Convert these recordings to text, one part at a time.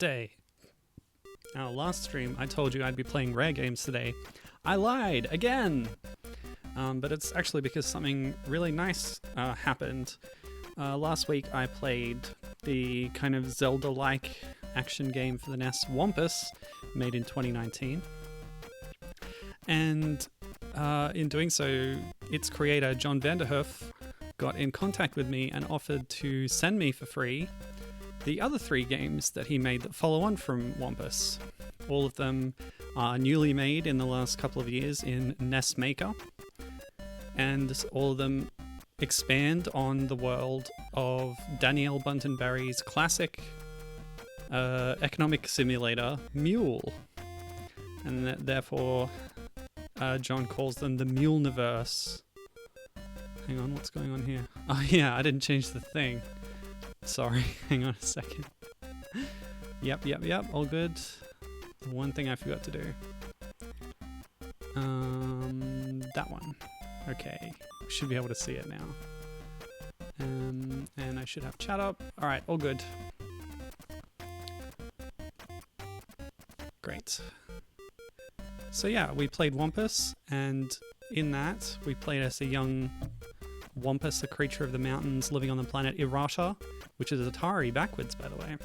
day. Our last stream, I told you I'd be playing rare games today. I lied again! But it's actually because something really nice happened. Last week I played the kind of Zelda-like action game for the NES, Wampus, made in 2019. And in doing so, its creator, John Vanderhoef, got in contact with me and offered to send me for free the other 3 games that he made that follow on from Wampus. All of them are newly made in the last couple of years in NES Maker, and all of them expand on the world of Danielle Bunten Berry's classic economic simulator, Mule. And therefore, John calls them the Muleniverse. Hang on, what's going on here? Oh yeah, I didn't change the thing. Sorry, hang on a second. Yep, all good. The one thing I forgot to do. That one. Okay, should be able to see it now. And I should have chat up. Alright, all good. Great. So yeah, we played Wampus, and in that, we played as a young Wampus, a creature of the mountains living on the planet Irata, which is Atari backwards, by the way.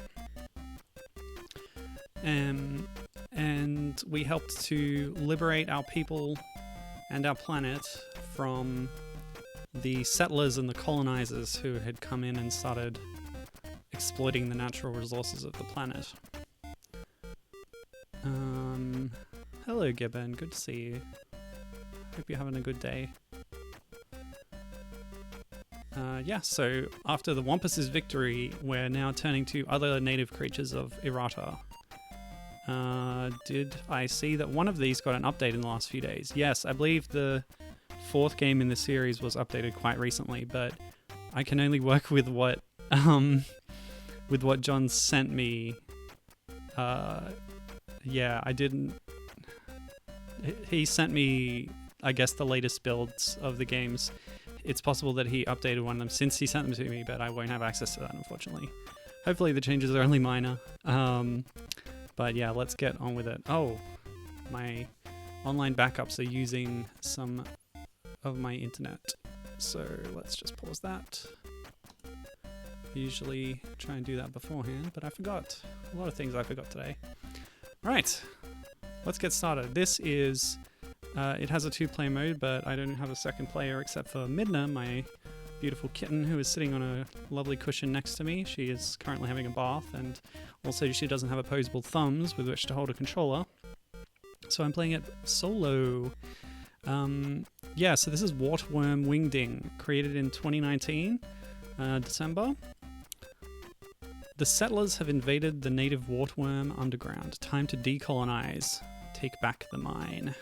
And we helped to liberate our people and our planet from the settlers and the colonisers who had come in and started exploiting the natural resources of the planet. Hello Gibbon, good to see you. Hope you're having a good day. Yeah, so after the Wampus' victory, we're now turning to other native creatures of Irata. Did I see that one of these got an update in the last few days? Yes, I believe the 4th game in the series was updated quite recently, but I can only work with what John sent me. Yeah, I didn't... He sent me, I guess, the latest builds of the games. It's possible that he updated one of them since he sent them to me, but I won't have access to that, unfortunately. Hopefully the changes are only minor. But yeah, let's get on with it. Oh, my online backups are using some of my internet. So let's just pause that. I usually try and do that beforehand, but I forgot. A lot of things I forgot today. Right, let's get started. This is... it has a 2-player mode, but I don't have a second player except for Midna, my beautiful kitten who is sitting on a lovely cushion next to me. She is currently having a bath, and also she doesn't have opposable thumbs with which to hold a controller. So I'm playing it solo. Yeah, so this is Wart Worm Wingding, created in 2019, December. The settlers have invaded the native Wartworm underground. Time to decolonize. Take back the mine.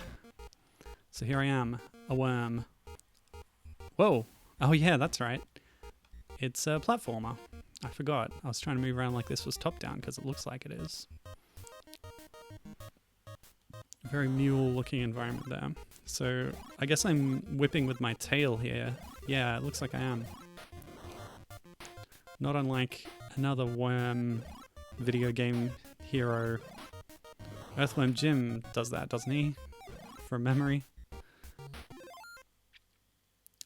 So here I am, a worm. Whoa! Oh yeah, that's right. It's a platformer. I forgot. I was trying to move around like this was top-down because it looks like it is. Very mule-looking environment there. So I guess I'm whipping with my tail here. Yeah, it looks like I am. Not unlike another worm video game hero. Earthworm Jim does that, doesn't he? From memory.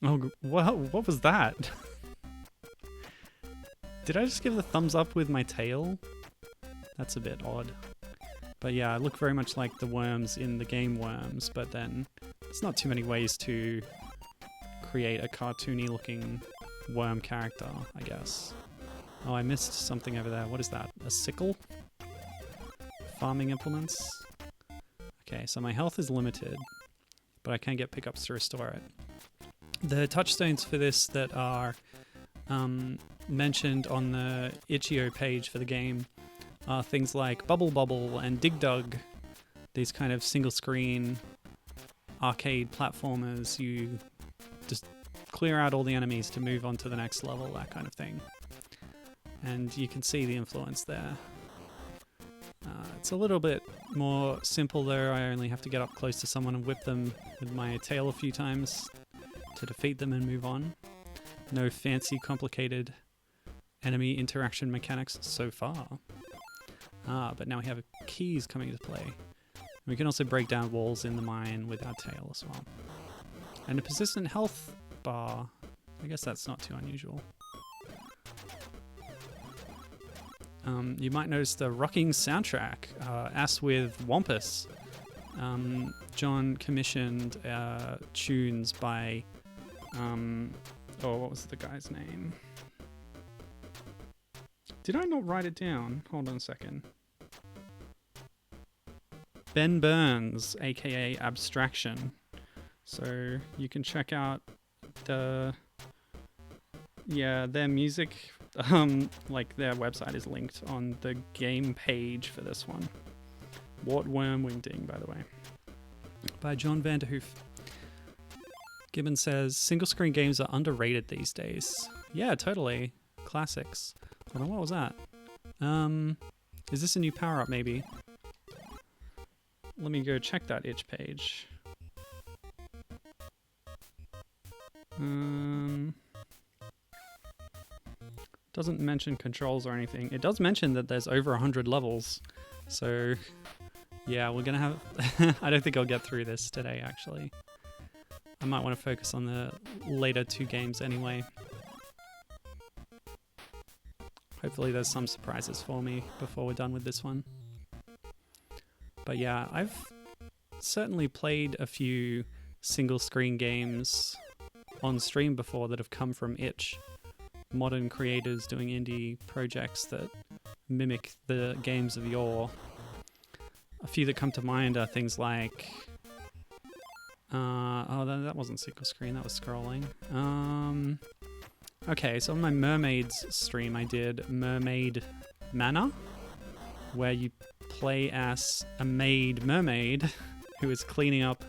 Oh, what was that? Did I just give the thumbs up with my tail? That's a bit odd. But yeah, I look very much like the worms in the game Worms, but then there's not too many ways to create a cartoony looking worm character, I guess. Oh, I missed something over there. What is that? A sickle? Farming implements? Okay, so my health is limited, but I can get pickups to restore it. The touchstones for this that are mentioned on the itch.io page for the game are things like Bubble Bobble and Dig Dug, these kind of single screen arcade platformers. You just clear out all the enemies to move on to the next level, that kind of thing. And you can see the influence there. It's a little bit more simple though. I only have to get up close to someone and whip them with my tail a few times to defeat them and move on. No fancy, complicated enemy interaction mechanics so far. But now we have keys coming into play. We can also break down walls in the mine with our tail as well. And a persistent health bar. I guess that's not too unusual. You might notice the rocking soundtrack, as with Wampus. John commissioned tunes by, what was the guy's name? Did I not write it down? Hold on a second. Ben Burns, aka Abstraction. So you can check out their music. Like their website is linked on the game page for this one. Wart Worm Wingding, by the way, by John Vanderhoef. Gibbon says single screen games are underrated these days. Yeah, totally. Classics. Hold on, what was that? Is this a new power up maybe? Let me go check that itch page. Doesn't mention controls or anything. It does mention that there's over 100 levels. So, yeah, we're gonna have... I don't think I'll get through this today, actually. I might want to focus on the later 2 games anyway. Hopefully there's some surprises for me before we're done with this one. But yeah, I've certainly played a few single-screen games on stream before that have come from itch. Modern creators doing indie projects that mimic the games of yore. A few that come to mind are things like... that wasn't single screen, that was scrolling. Okay, so on my Mermaids stream I did Mermaid Manor, where you play as a maid mermaid who is cleaning up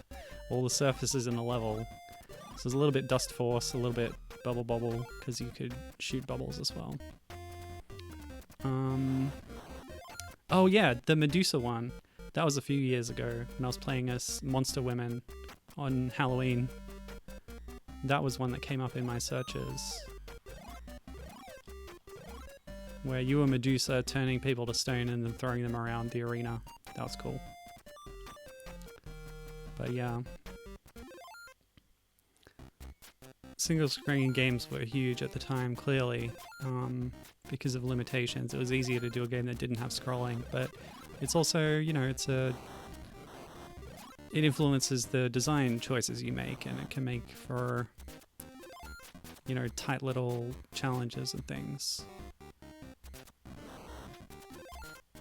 all the surfaces in the level. So there's a little bit Dust Force, a little bit Bubble Bobble, because you could shoot bubbles as well. Oh yeah, the Medusa one. That was a few years ago when I was playing as Monster Women on Halloween. That was one that came up in my searches. Where you were Medusa turning people to stone and then throwing them around the arena. That was cool. But yeah. Single screen games were huge at the time, clearly, because of limitations. It was easier to do a game that didn't have scrolling, but it's also, you know, it influences the design choices you make, and it can make for, you know, tight little challenges and things.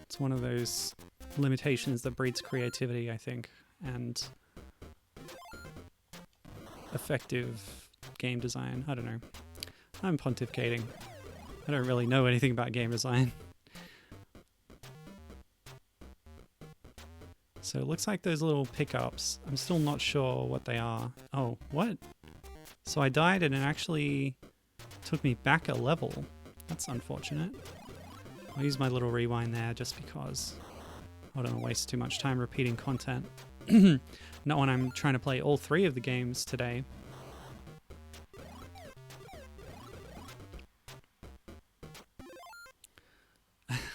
It's one of those limitations that breeds creativity, I think, and effective game design. I don't know. I'm pontificating. I don't really know anything about game design. So it looks like those little pickups. I'm still not sure what they are. Oh, what? So I died and it actually took me back a level. That's unfortunate. I'll use my little rewind there just because I don't want to waste too much time repeating content. Not when I'm trying to play all 3 of the games today.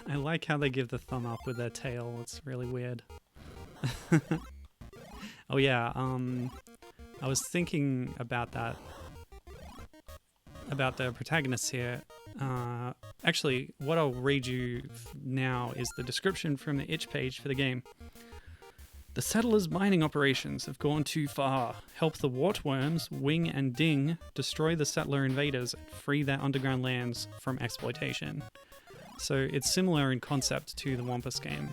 I like how they give the thumb up with their tail. It's really weird. Oh yeah, I was thinking about that. About the protagonists here. Actually, what I'll read you now is the description from the itch page for the game. The settlers' mining operations have gone too far. Help the Wart Worms, Wing and Ding, destroy the settler invaders and free their underground lands from exploitation. So it's similar in concept to the Wampus game.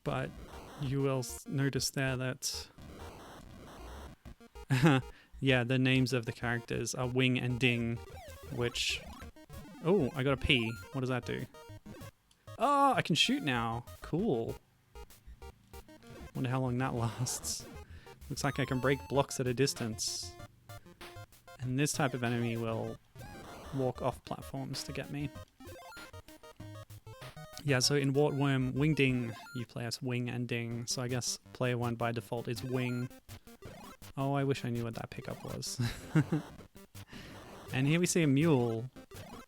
But you will notice there that... yeah, the names of the characters are Wing and Ding, which... Oh, I got a P. What does that do? Oh, I can shoot now. Cool. Wonder how long that lasts. Looks like I can break blocks at a distance. And this type of enemy will walk off platforms to get me. Yeah, so in Wart Worm Wingding, you play as Wing and Ding. So I guess player 1 by default is Wing. Oh, I wish I knew what that pickup was. And here we see a mule.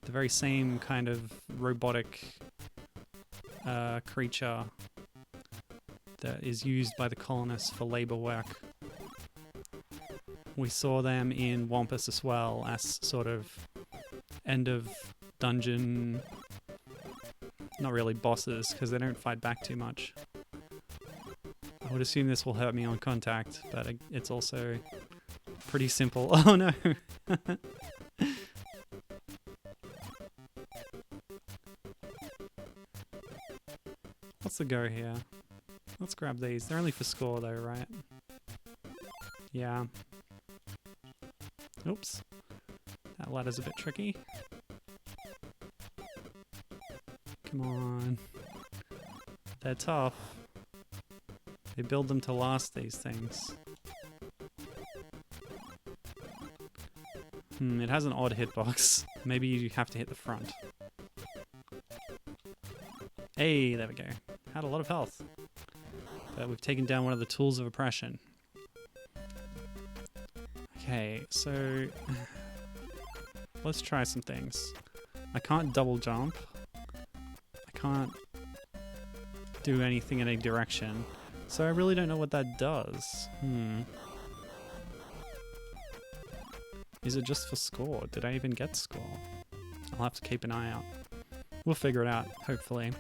the very same kind of robotic creature that is used by the colonists for labor work. We saw them in Wampus as well as sort of end of dungeon, not really bosses because they don't fight back too much. I would assume this will hurt me on contact, but it's also pretty simple. Oh no! What's the go here? Let's grab these. They're only for score though, right? Yeah. Oops. That ladder's a bit tricky. Come on. They're tough. They build them to last, these things. It has an odd hitbox. Maybe you have to hit the front. Hey, there we go. Had a lot of health. But we've taken down one of the tools of oppression. Okay, so let's try some things. I can't double jump. I can't do anything in any direction. So I really don't know what that does. Is it just for score? Did I even get score? I'll have to keep an eye out. We'll figure it out, hopefully.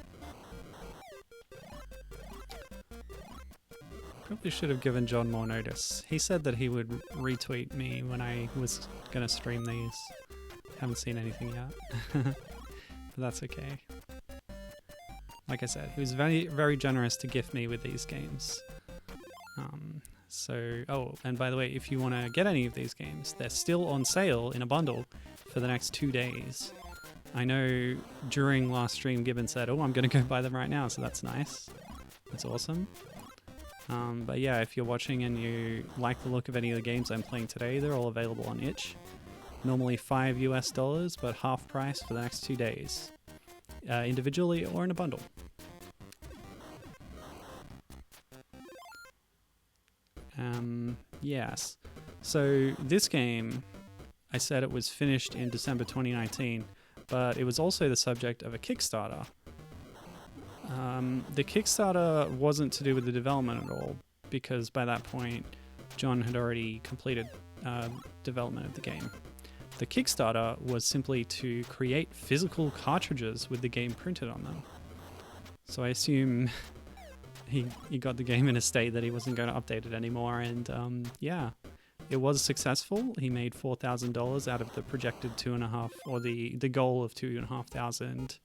Probably should have given John more notice. He said that he would retweet me when I was gonna stream these. Haven't seen anything yet. But that's okay. Like I said, he was very, very generous to gift me with these games. Oh, and by the way, if you want to get any of these games, they're still on sale in a bundle for the next 2 days. I know during last stream, Gibbon said, oh, I'm going to go buy them right now, so that's nice. That's awesome. But yeah, if you're watching and you like the look of any of the games I'm playing today, they're all available on itch. Normally $5 US, but half price for the next 2 days. Individually or in a bundle. Yes. So this game, I said it was finished in December 2019, but it was also the subject of a Kickstarter. The Kickstarter wasn't to do with the development at all, because by that point, John had already completed development of the game. The Kickstarter was simply to create physical cartridges with the game printed on them. So I assume he got the game in a state that he wasn't going to update it anymore, and yeah, it was successful. He made $4,000 out of the projected $2,500, or the goal of $2,500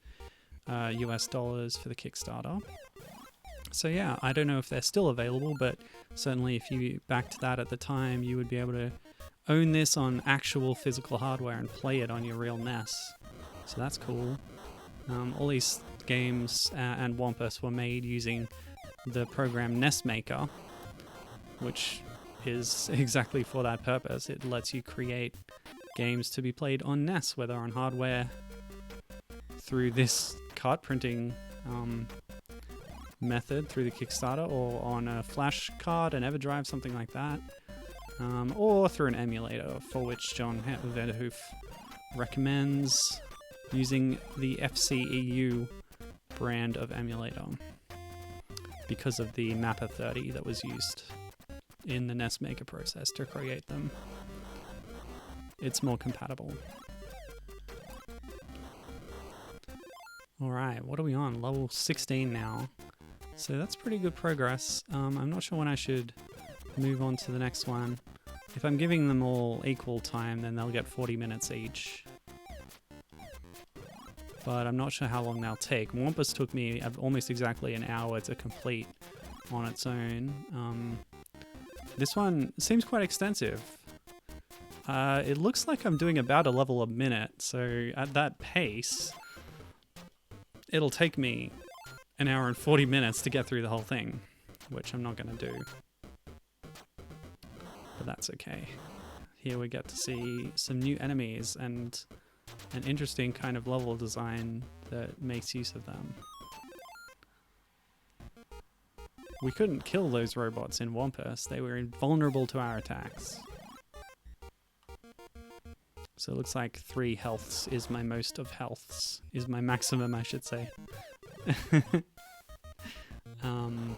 US for the Kickstarter. So yeah, I don't know if they're still available, but certainly if you backed that at the time, you would be able to own this on actual physical hardware and play it on your real NES. So that's cool. All these games and Wampus were made using the program NES Maker, which is exactly for that purpose. It lets you create games to be played on NES, whether on hardware through this cart printing method through the Kickstarter, or on a flash card, an EverDrive, something like that. Or through an emulator, for which John Vanderhoef recommends using the FCEU brand of emulator because of the Mapper 30 that was used in the NES Maker process to create them. It's more compatible. Alright, what are we on? Level 16 now. So that's pretty good progress. I'm not sure when I should move on to the next one. If I'm giving them all equal time, then they'll get 40 minutes each. But I'm not sure how long they'll take. Wampus took me almost exactly an hour to complete on its own. This one seems quite extensive. It looks like I'm doing about a level a minute, so at that pace, it'll take me an hour and 40 minutes to get through the whole thing, which I'm not going to do. But that's okay. Here we get to see some new enemies and an interesting kind of level design that makes use of them. We couldn't kill those robots in Wampus. They were invulnerable to our attacks. So it looks like 3 healths is my most of healths, is my maximum, I should say. I'm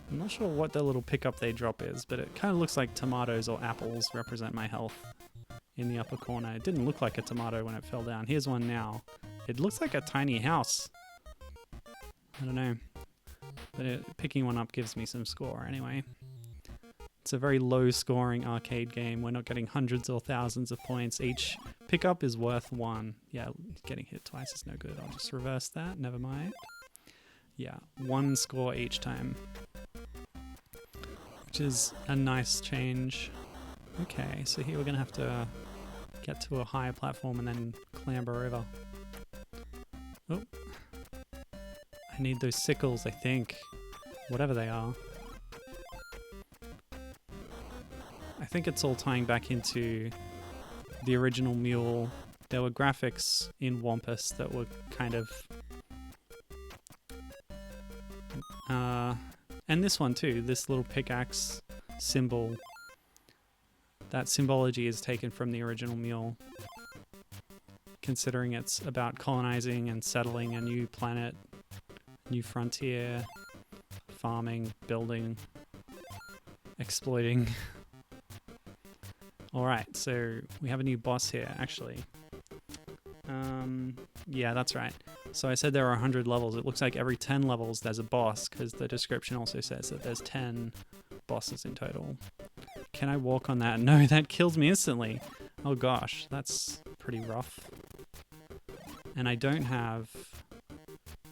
not sure what the little pickup they drop is, but it kind of looks like tomatoes or apples represent my health in the upper corner. It didn't look like a tomato when it fell down. Here's one now. It looks like a tiny house. I don't know. But picking one up gives me some score anyway. It's a very low scoring arcade game. We're not getting hundreds or thousands of points. Each pickup is worth 1. Yeah, getting hit twice is no good. I'll just reverse that. Never mind. Yeah, 1 score each time. Which is a nice change. Okay, so here we're going to have to get to a higher platform and then clamber over. Oh. I need those sickles, I think. Whatever they are. I think it's all tying back into the original Mule. There were graphics in Wampus that were kind of... and this one too, this little pickaxe symbol. That symbology is taken from the original Mule. Considering it's about colonizing and settling a new planet, new frontier, farming, building, exploiting. Alright, so we have a new boss here, actually. Yeah, that's right. So I said there are 100 levels. It looks like every 10 levels there's a boss, because the description also says that there's 10 bosses in total. Can I walk on that? No, that kills me instantly. Oh gosh, that's pretty rough. And I don't have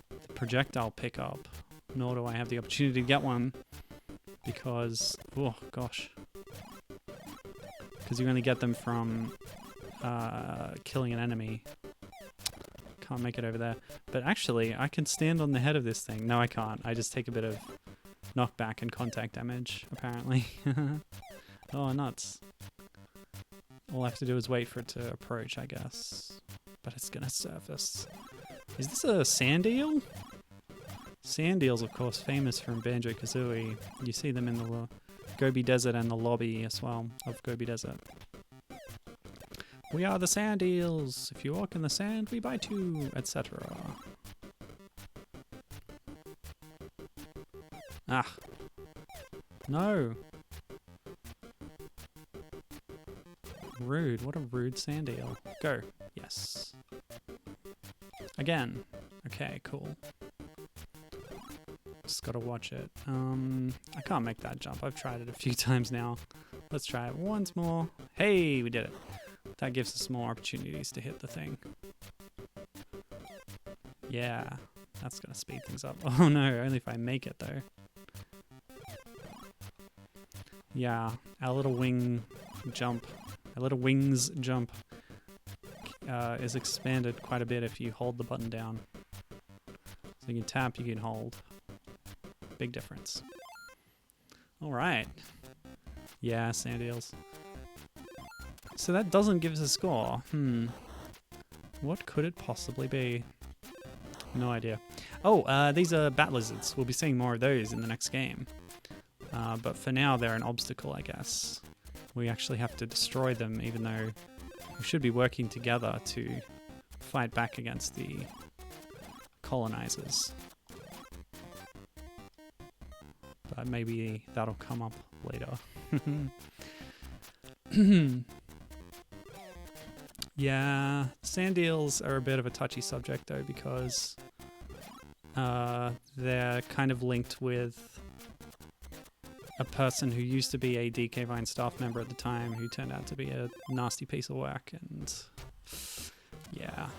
the projectile pickup, nor do I have the opportunity to get one, because, oh gosh. Because you only get them from killing an enemy. Can't make it over there. But actually, I can stand on the head of this thing. No, I can't. I just take a bit of knockback and contact damage, apparently. Oh, nuts. All I have to do is wait for it to approach, I guess. But it's gonna surface. Is this a sand eel? Sand eels, of course, famous from Banjo-Kazooie. You see them in the Gobi Desert and the lobby as well of Gobi Desert. We are the sand eels. If you walk in the sand, we bite you, etc. Ah. No. Rude. What a rude sand eel. Go. Yes. Again. Okay, cool. Just gotta watch it. I can't make that jump. I've tried it a few times now. Let's try it once more. Hey, we did it. That gives us more opportunities to hit the thing. Yeah, that's gonna speed things up. Oh no, only if I make it though. Yeah, our little wing jump, our little wings jump is expanded quite a bit if you hold the button down. So you can tap, you can hold. Big difference. Alright. Yeah, sand eels. So that doesn't give us a score. What could it possibly be? No idea. Oh, these are bat lizards. We'll be seeing more of those in the next game. But for now, they're an obstacle, I guess. We actually have to destroy them, even though we should be working together to fight back against the colonizers. But maybe that'll come up later. Yeah, sand eels are a bit of a touchy subject though, because they're kind of linked with a person who used to be a DK Vine staff member at the time who turned out to be a nasty piece of work, and yeah.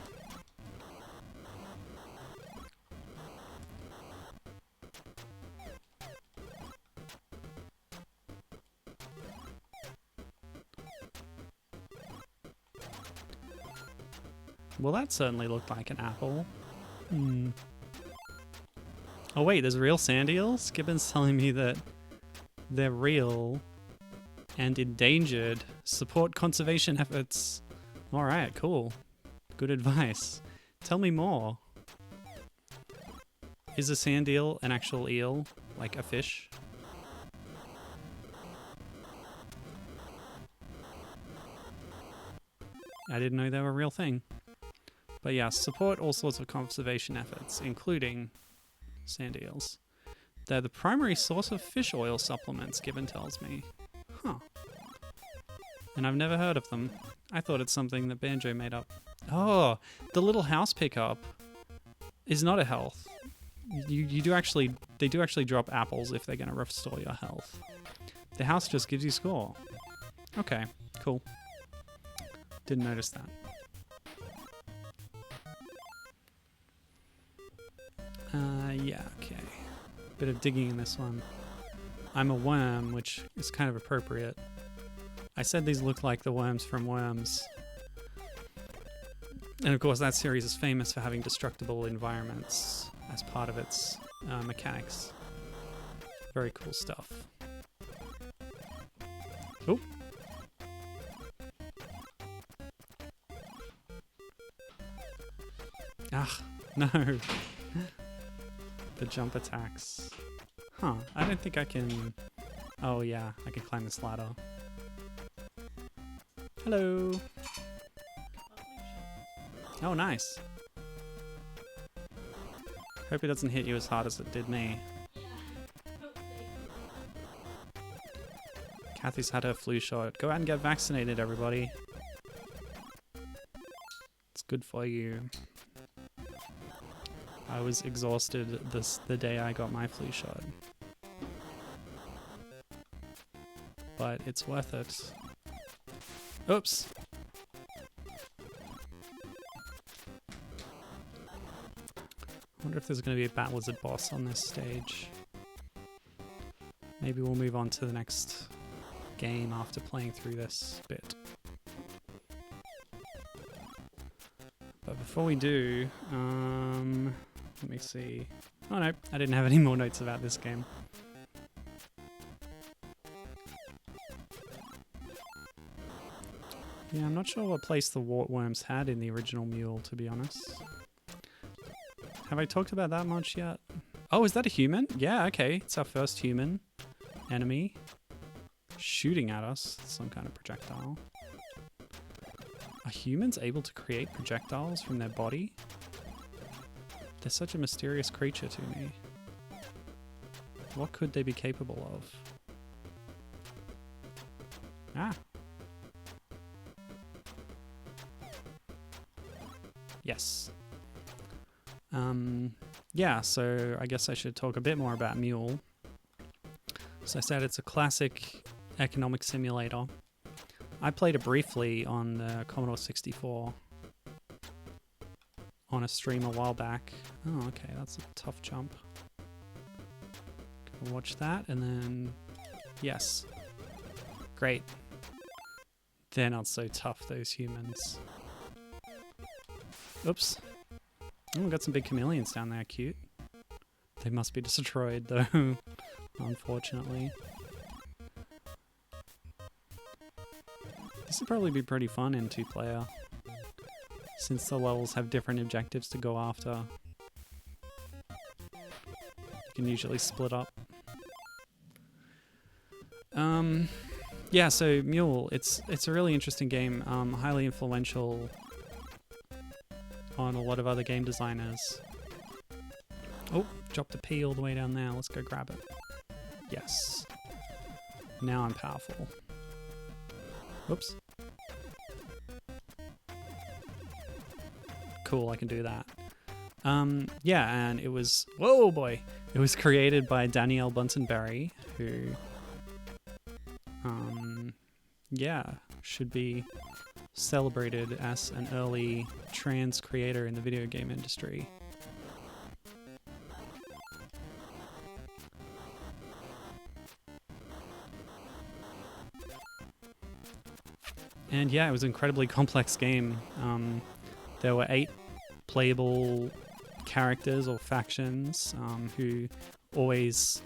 Well, that certainly looked like an apple. Oh wait, there's real sand eels? Gibbon's telling me that they're real and endangered. Support conservation efforts. Alright, cool. Good advice. Tell me more. Is a sand eel an actual eel? Like a fish? I didn't know they were a real thing. But yeah, support all sorts of conservation efforts, including sand eels. They're the primary source of fish oil supplements, Gibbon tells me. Huh. And I've never heard of them. I thought it's something that Banjo made up. Oh, the little house pickup is not a health. They do actually drop apples if they're going to restore your health. The house just gives you score. Okay, cool. Didn't notice that. Yeah, okay. Bit of digging in this one. I'm a worm, which is kind of appropriate. I said these look like the worms from Worms. And of course that series is famous for having destructible environments as part of its mechanics. Very cool stuff. Oh. Ah, no. The jump attacks. Huh, I don't think I can... Oh yeah, I can climb this ladder. Hello! Oh, nice. Hope it doesn't hit you as hard as it did me. Kathy's had her flu shot. Go out and get vaccinated, everybody. It's good for you. I was exhausted the day I got my flu shot. But it's worth it. Oops! I wonder if there's going to be a Bat Lizard boss on this stage. Maybe we'll move on to the next game after playing through this bit. But before we do, let me see. Oh no, I didn't have any more notes about this game. Yeah, I'm not sure what place the Wart Worms had in the original Mule, to be honest. Have I talked about that much yet? Oh, is that a human? Yeah, okay. It's our first human enemy shooting at us. Some kind of projectile. Are humans able to create projectiles from their body? They're such a mysterious creature to me. What could they be capable of? Ah. Yes. Yeah, so I guess I should talk a bit more about Mule. So I said it's a classic economic simulator. I played it briefly on the Commodore 64 on a stream a while back. Oh, okay, that's a tough jump. Gonna watch that, and then... Yes. Great. They're not so tough, those humans. Oops. Oh, we got some big chameleons down there, cute. They must be destroyed, though, unfortunately. This would probably be pretty fun in 2-player, since the levels have different objectives to go after. You can usually split up. Yeah, so Mule, it's a really interesting game, highly influential on a lot of other game designers. Oh, dropped a pea all the way down there. Let's go grab it. Yes. Now I'm powerful. Whoops. Cool, I can do that. Yeah, and it was... Whoa, boy! It was created by Danielle Bunten Berry, who... yeah, should be celebrated as an early trans creator in the video game industry. And yeah, it was an incredibly complex game. There were 8 playable characters or factions who always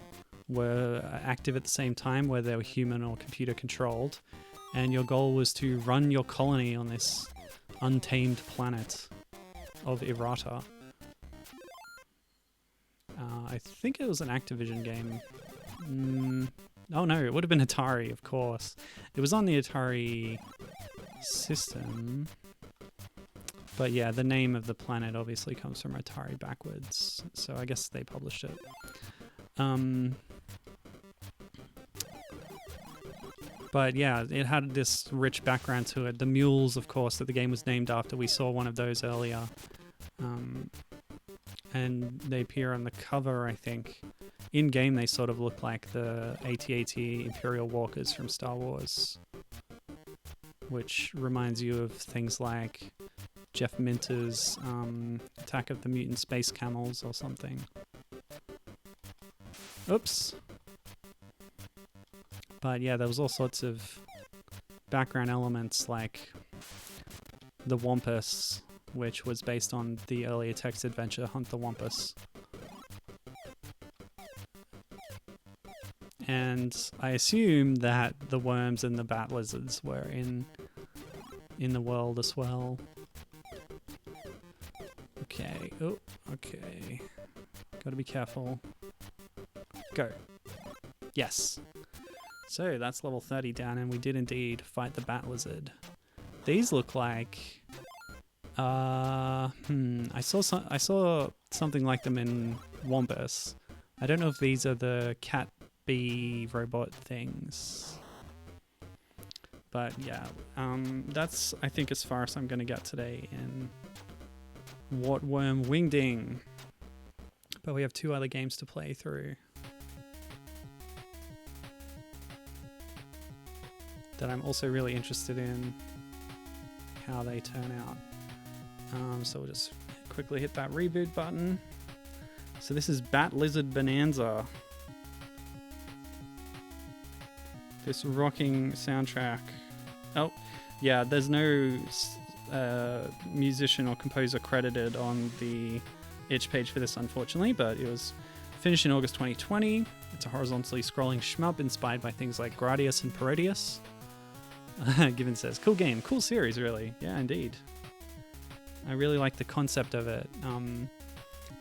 were active at the same time, whether they were human or computer controlled. And your goal was to run your colony on this untamed planet of Errata. I think it was an Activision game. Oh no, it would have been Atari, of course. It was on the Atari system. But yeah, the name of the planet obviously comes from Atari backwards, so I guess they published it. But yeah, it had this rich background to it. The mules, of course, that the game was named after, we saw one of those earlier. And they appear on the cover, I think. In-game, they sort of look like the AT-AT Imperial Walkers from Star Wars, which reminds you of things like Jeff Minter's Attack of the Mutant Space Camels or something. Oops. But yeah, there was all sorts of background elements like the Wampus, which was based on the earlier text adventure Hunt the Wampus. And I assume that the worms and the bat lizards were in the world as well. Okay. Oh, okay. Gotta be careful. Go. Yes. So that's level 30 down, and we did indeed fight the bat lizard. These look like... I saw something like them in Wampus. I don't know if these are the cat bee robot things. But yeah, that's, I think, as far as I'm going to get today in Wart Worm Wingding. But we have 2 other games to play through that I'm also really interested in how they turn out. So we'll just quickly hit that reboot button. So this is Bat Lizard Bonanza. This rocking soundtrack. Oh, yeah, there's no musician or composer credited on the itch page for this, unfortunately, but it was finished in August 2020. It's a horizontally scrolling shmup inspired by things like Gradius and Parodius. Given says, cool game, cool series, really. Yeah, indeed. I really like the concept of it,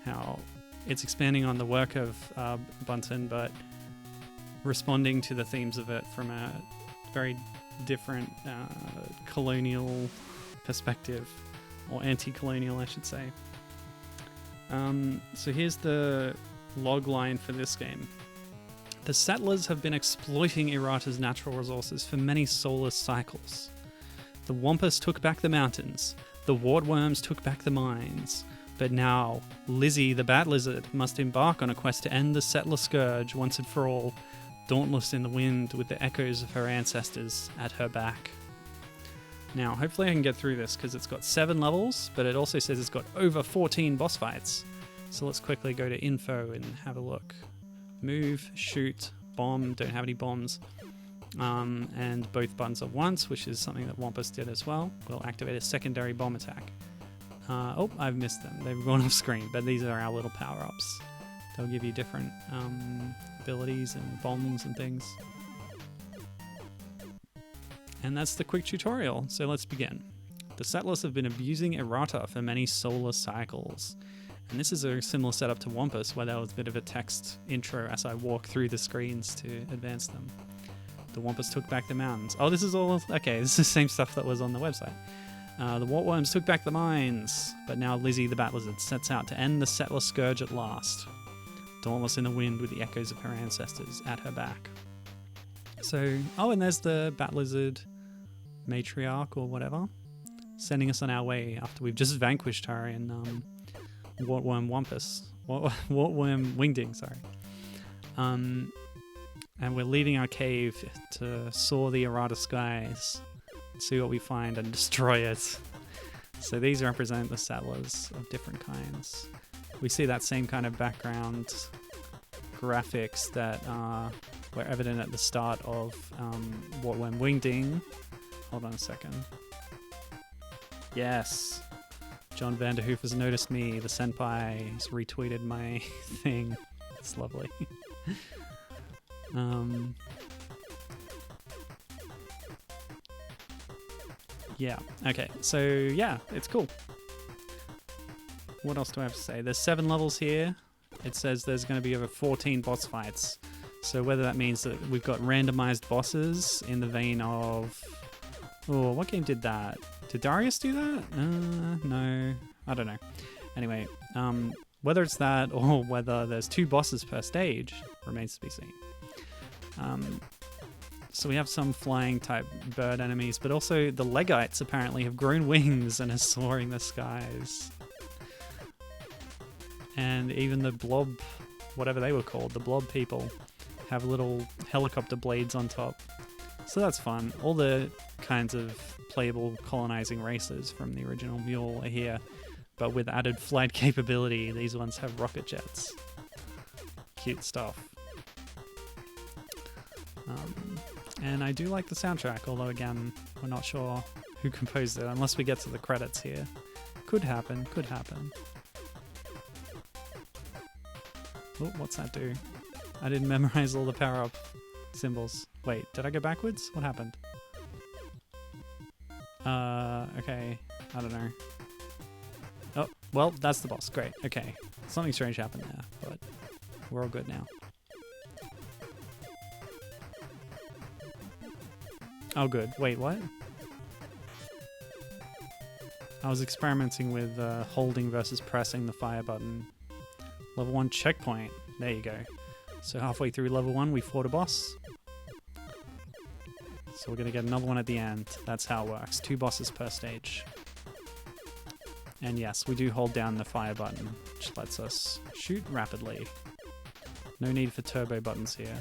how it's expanding on the work of Bunten, but responding to the themes of it from a very different colonial perspective, or anti-colonial, I should say. So here's the log line for this game. The settlers have been exploiting Errata's natural resources for many solar cycles. The Wampus took back the mountains. The Wart Worms took back the mines. But now, Lizzy the Bat Lizard must embark on a quest to end the settler scourge once and for all, dauntless in the wind with the echoes of her ancestors at her back. Now, hopefully I can get through this because it's got 7 levels, but it also says it's got over 14 boss fights. So let's quickly go to info and have a look. Move, shoot, bomb, don't have any bombs. And both buttons at once, which is something that Wampus did as well. We'll activate a secondary bomb attack. Oh, I've missed them. They've gone off screen, but these are our little power-ups. They'll give you different abilities and bombs and things. And that's the quick tutorial, so let's begin. The settlers have been abusing Errata for many solar cycles. And this is a similar setup to Wampus, where there was a bit of a text intro as I walk through the screens to advance them. The Wampus took back the mountains. Oh, this is all... Okay, this is the same stuff that was on the website. The Wart Worms took back the mines, but now Lizzy the Bat Lizard sets out to end the settler scourge at last. Dauntless in the wind with the echoes of her ancestors at her back. So, oh, and there's the Bat Lizard matriarch or whatever, sending us on our way after we've just vanquished her in Wart Worm Wampus. Wart Worm Wingding, sorry. And we're leaving our cave to soar the Errata skies, see what we find and destroy it. So these represent the settlers of different kinds. We see that same kind of background graphics that were evident at the start of Wart Worm Wingding. Hold on a second. Yes. John Vanderhoef has noticed me. The senpai has retweeted my thing. It's lovely. Yeah, okay, so yeah, it's cool. What else do I have to say? There's 7 levels here. It says there's going to be over 14 boss fights. So whether that means that we've got randomized bosses in the vein of Oh, what game did that? Did Darius do that? No. I don't know. Anyway, whether it's that or whether there's 2 bosses per stage remains to be seen. So we have some flying type bird enemies, but also the Leggites apparently have grown wings and are soaring the skies. And even the blob, whatever they were called, the blob people, have little helicopter blades on top. So that's fun. All the kinds of playable colonizing races from the original Mule are here, but with added flight capability. These ones have rocket jets. Cute stuff. And I do like the soundtrack, although again, we're not sure who composed it unless we get to the credits here. Could happen, could happen. Oh, what's that do? I didn't memorize all the power-up symbols. Wait, did I go backwards? What happened? Okay, I don't know. Oh, well, that's the boss. Great, okay. Something strange happened there, but we're all good now. Oh, good. Wait, what? I was experimenting with holding versus pressing the fire button. Level 1 checkpoint. There you go. So halfway through level 1, we fought a boss. So we're going to get another one at the end. That's how it works. 2 bosses per stage. And yes, we do hold down the fire button, which lets us shoot rapidly. No need for turbo buttons here.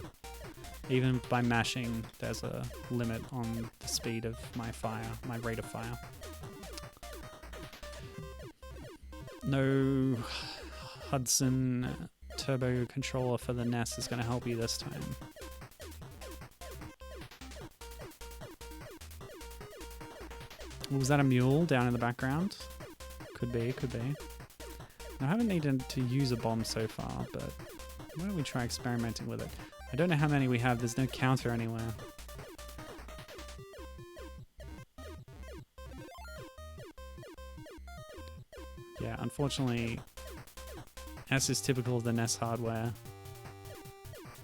Even by mashing, there's a limit on the speed of my fire, my rate of fire. No Hudson turbo controller for the NES is going to help you this time. Was that a mule down in the background? Could be, could be. I haven't needed to use a bomb so far, but why don't we try experimenting with it? I don't know how many we have, there's no counter anywhere. Yeah, unfortunately, as is typical of the NES hardware,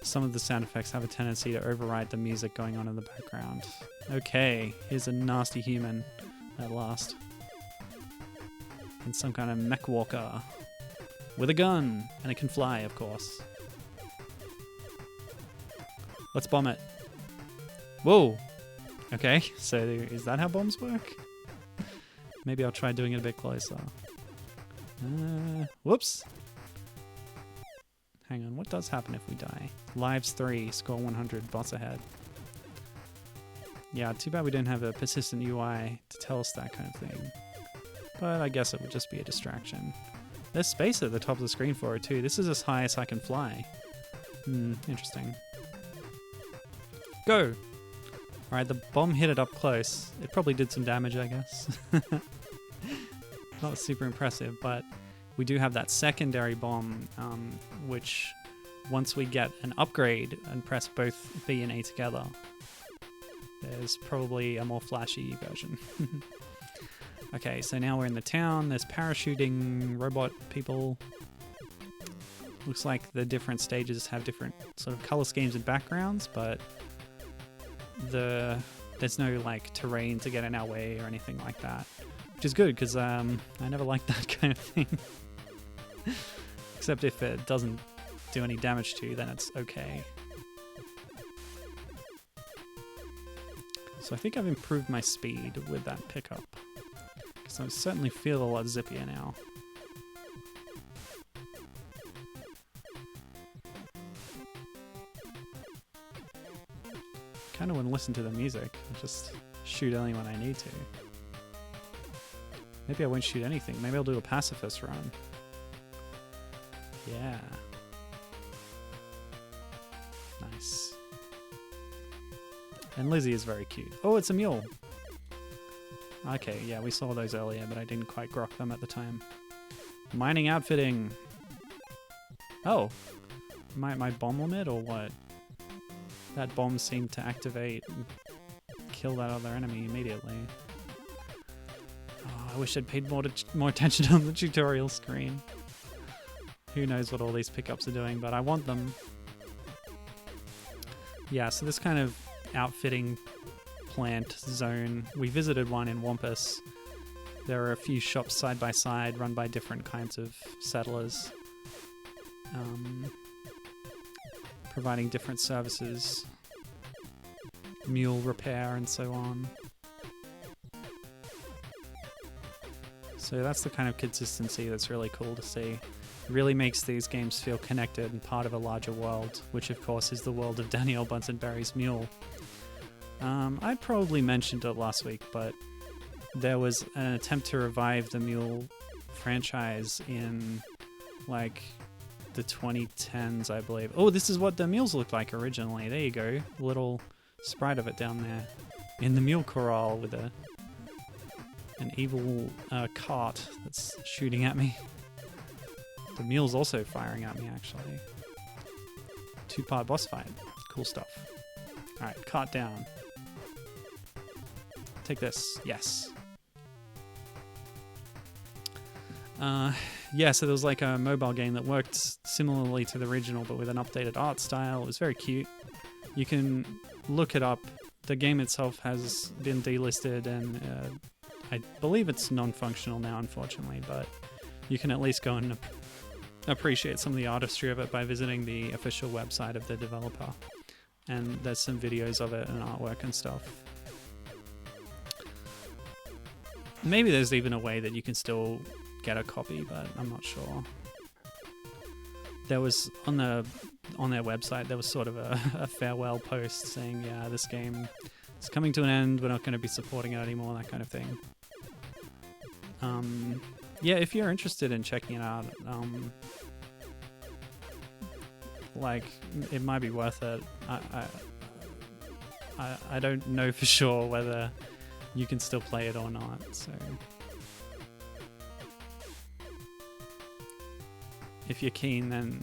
some of the sound effects have a tendency to override the music going on in the background. Okay, here's a nasty human at last. And some kind of mech walker. With a gun! And it can fly, of course. Let's bomb it. Whoa! Okay, so is that how bombs work? Maybe I'll try doing it a bit closer. Whoops! Hang on, what does happen if we die? Lives 3, score 100, boss ahead. Yeah, too bad we don't have a persistent UI to tell us that kind of thing. But I guess it would just be a distraction. There's space at the top of the screen for it too. This is as high as I can fly. Interesting. Go! Alright, the bomb hit it up close. It probably did some damage, I guess. Not super impressive, but we do have that secondary bomb, which once we get an upgrade and press both B and A together, there's probably a more flashy version. Okay, so now we're in the town. There's parachuting robot people. Looks like the different stages have different sort of color schemes and backgrounds, but there's no like terrain to get in our way or anything like that, which is good because I never liked that kind of thing. Except if it doesn't do any damage to you, then it's okay. So I think I've improved my speed with that pickup, because I certainly feel a lot zippier now. Kind of want to listen to the music and just shoot anyone I need to. Maybe I won't shoot anything. Maybe I'll do a pacifist run. Yeah. Nice. And Lizzie is very cute. Oh, it's a mule. Okay, yeah, we saw those earlier, but I didn't quite grok them at the time. Mining outfitting. Oh. My bomb limit or what? That bomb seemed to activate and kill that other enemy immediately. Oh, I wish I'd paid more attention on the tutorial screen. Who knows what all these pickups are doing, but I want them. Yeah, so this kind of outfitting plant zone. We visited one in Wampus. There are a few shops side by side run by different kinds of settlers, providing different services, mule repair and so on. So that's the kind of consistency that's really cool to see. It really makes these games feel connected and part of a larger world, which of course is the world of Danielle Bunten Berry's Mule. I probably mentioned it last week, but there was an attempt to revive the Mule franchise in like the 2010s, I believe. Oh, this is what the mules looked like originally. There you go. A little sprite of it down there in the mule corral with an evil cart that's shooting at me. The mule's also firing at me, actually. 2-part boss fight. Cool stuff. Alright, cart down. Take this. Yes. Yeah, so there was like a mobile game that worked similarly to the original, but with an updated art style. It was very cute. You can look it up. The game itself has been delisted, and I believe it's non-functional now, unfortunately, but you can at least go and appreciate some of the artistry of it by visiting the official website of the developer. And there's some videos of it and artwork and stuff. Maybe there's even a way that you can still get a copy, but I'm not sure. There was on their website, there was sort of a farewell post saying, yeah, this game is coming to an end, we're not going to be supporting it anymore, that kind of thing. Yeah, if you're interested in checking it out, like, it might be worth it. I don't know for sure whether you can still play it or not, so if you're keen, then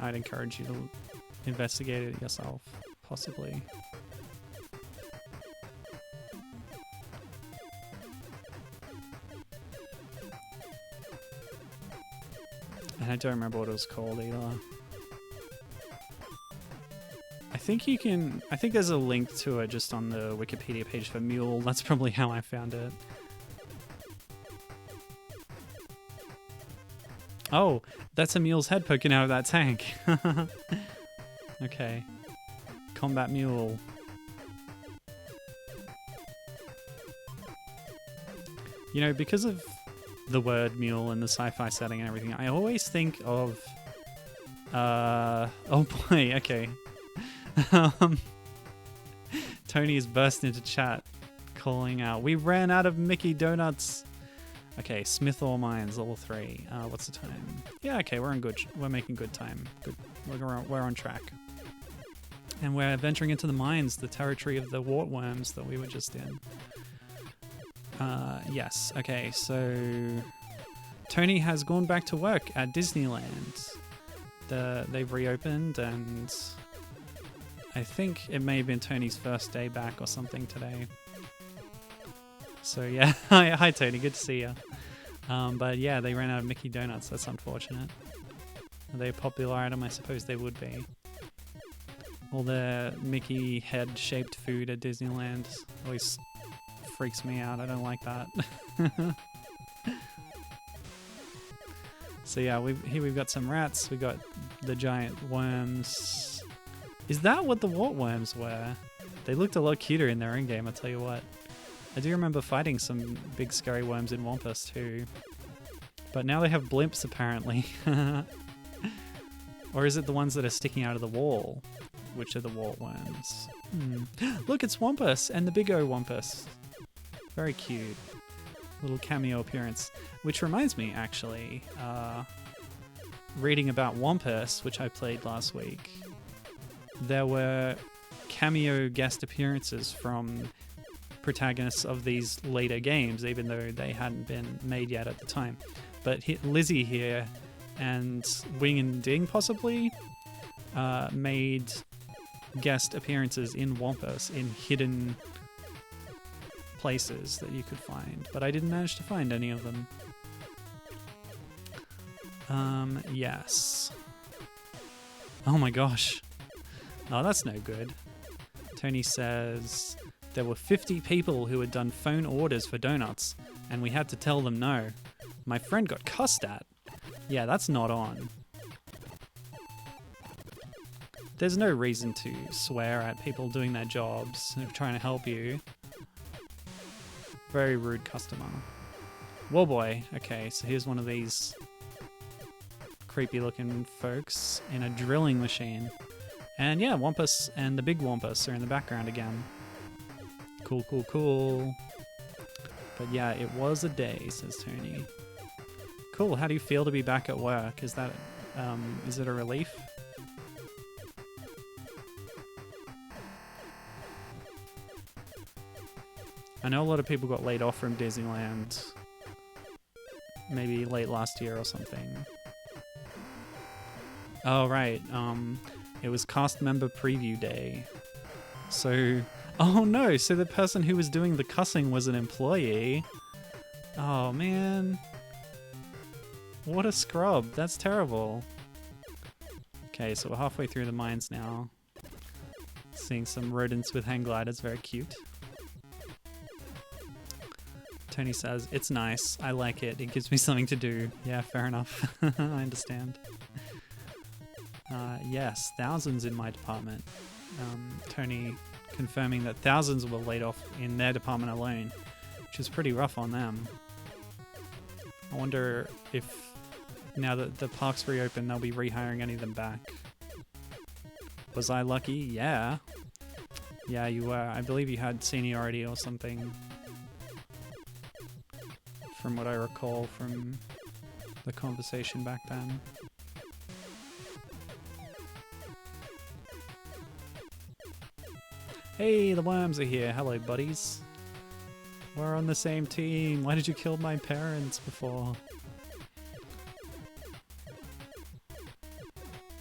I'd encourage you to investigate it yourself, possibly. And I don't remember what it was called either. I think there's a link to it just on the Wikipedia page for Mule. That's probably how I found it. Oh, that's a mule's head poking out of that tank. Okay. Combat Mule. You know, because of the word mule and the sci-fi setting and everything, I always think of... oh boy, okay. Tony has burst into chat, calling out, "We ran out of Mickey Donuts!" Okay, Smith Ore Mines, level 3. What's the time? Yeah, okay, we're making good time. Good, we're on track. And we're venturing into the mines, the territory of the wart worms that we were just in. Yes, okay, so Tony has gone back to work at Disneyland. They've reopened, and I think it may have been Tony's first day back or something today. So yeah, hi Tony, good to see you. But yeah, they ran out of Mickey Donuts. That's unfortunate. Are they a popular item? I suppose they would be. All the Mickey head-shaped food at Disneyland always freaks me out. I don't like that. So yeah, here we've got some rats. We got the giant worms. Is that what the wart worms were? They looked a lot cuter in their in-game, I'll tell you what. I do remember fighting some big scary worms in Wampus too. But now they have blimps apparently. Or is it the ones that are sticking out of the wall? Which are the wart worms? Look, it's Wampus and the Big O Wampus. Very cute. Little cameo appearance. Which reminds me, actually, reading about Wampus, which I played last week, there were cameo guest appearances from protagonists of these later games, even though they hadn't been made yet at the time. But Lizzy here and Wingding possibly made guest appearances in Wampus in hidden places that you could find, but I didn't manage to find any of them. Yes. Oh my gosh. Oh, that's no good. Tony says, There were 50 people who had done phone orders for donuts, and we had to tell them no. My friend got cussed at. Yeah, that's not on. There's no reason to swear at people doing their jobs and trying to help you. Very rude customer. Whoa boy. Okay, so here's one of these creepy looking folks in a drilling machine. And yeah, Wampus and the big Wampus are in the background again. Cool, cool, cool. But yeah, it was a day, says Tony. Cool, how do you feel to be back at work? Is that, is it a relief? I know a lot of people got laid off from Disneyland maybe late last year or something. Oh, right. It was cast member preview day. So, oh no, so the person who was doing the cussing was an employee. Oh man. What a scrub. That's terrible. Okay, so we're halfway through the mines now. Seeing some rodents with hang gliders, very cute. Tony says, it's nice. I like it. It gives me something to do. Yeah, fair enough. I understand. Yes, thousands in my department. Tony confirming that thousands were laid off in their department alone, which is pretty rough on them. I wonder if now that the park's reopened, they'll be rehiring any of them back. Was I lucky? Yeah. Yeah, you were. I believe you had seniority or something. From what I recall from the conversation back then. Hey, the worms are here. Hello, buddies. We're on the same team. Why did you kill my parents before?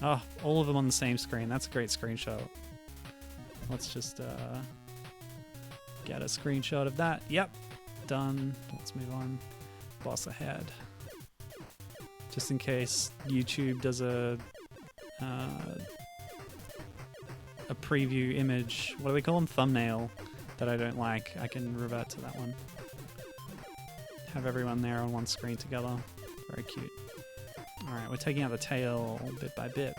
Oh, all of them on the same screen. That's a great screenshot. Let's just get a screenshot of that. Yep. Done. Let's move on. Boss ahead. Just in case YouTube does a preview image, what do they call them? Thumbnail that I don't like, I can revert to that one. Have everyone there on one screen together. Very cute. Alright, we're taking out the tail bit by bit.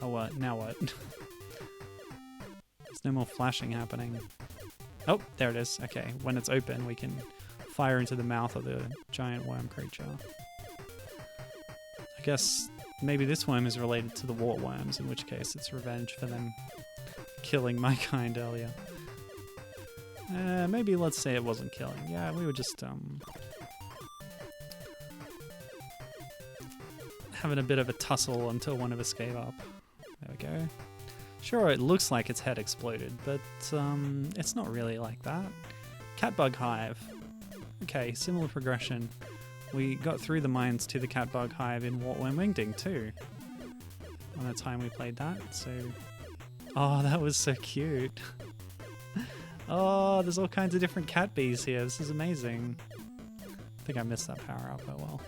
Oh what? Now what? There's no more flashing happening. Oh, there it is. Okay, when it's open, we can fire into the mouth of the giant worm creature. I guess maybe this worm is related to the wart worms, in which case it's revenge for them killing my kind earlier. Maybe let's say it wasn't killing. Yeah, we were just having a bit of a tussle until one of us gave up. There we go. Sure, it looks like its head exploded, but it's not really like that. Catbug Hive. Okay, similar progression. We got through the mines to the Catbug Hive in Wart Worm Wingding too. On the time we played that, so... Oh, that was so cute. Oh, there's all kinds of different cat bees here. This is amazing. I think I missed that power up, oh well.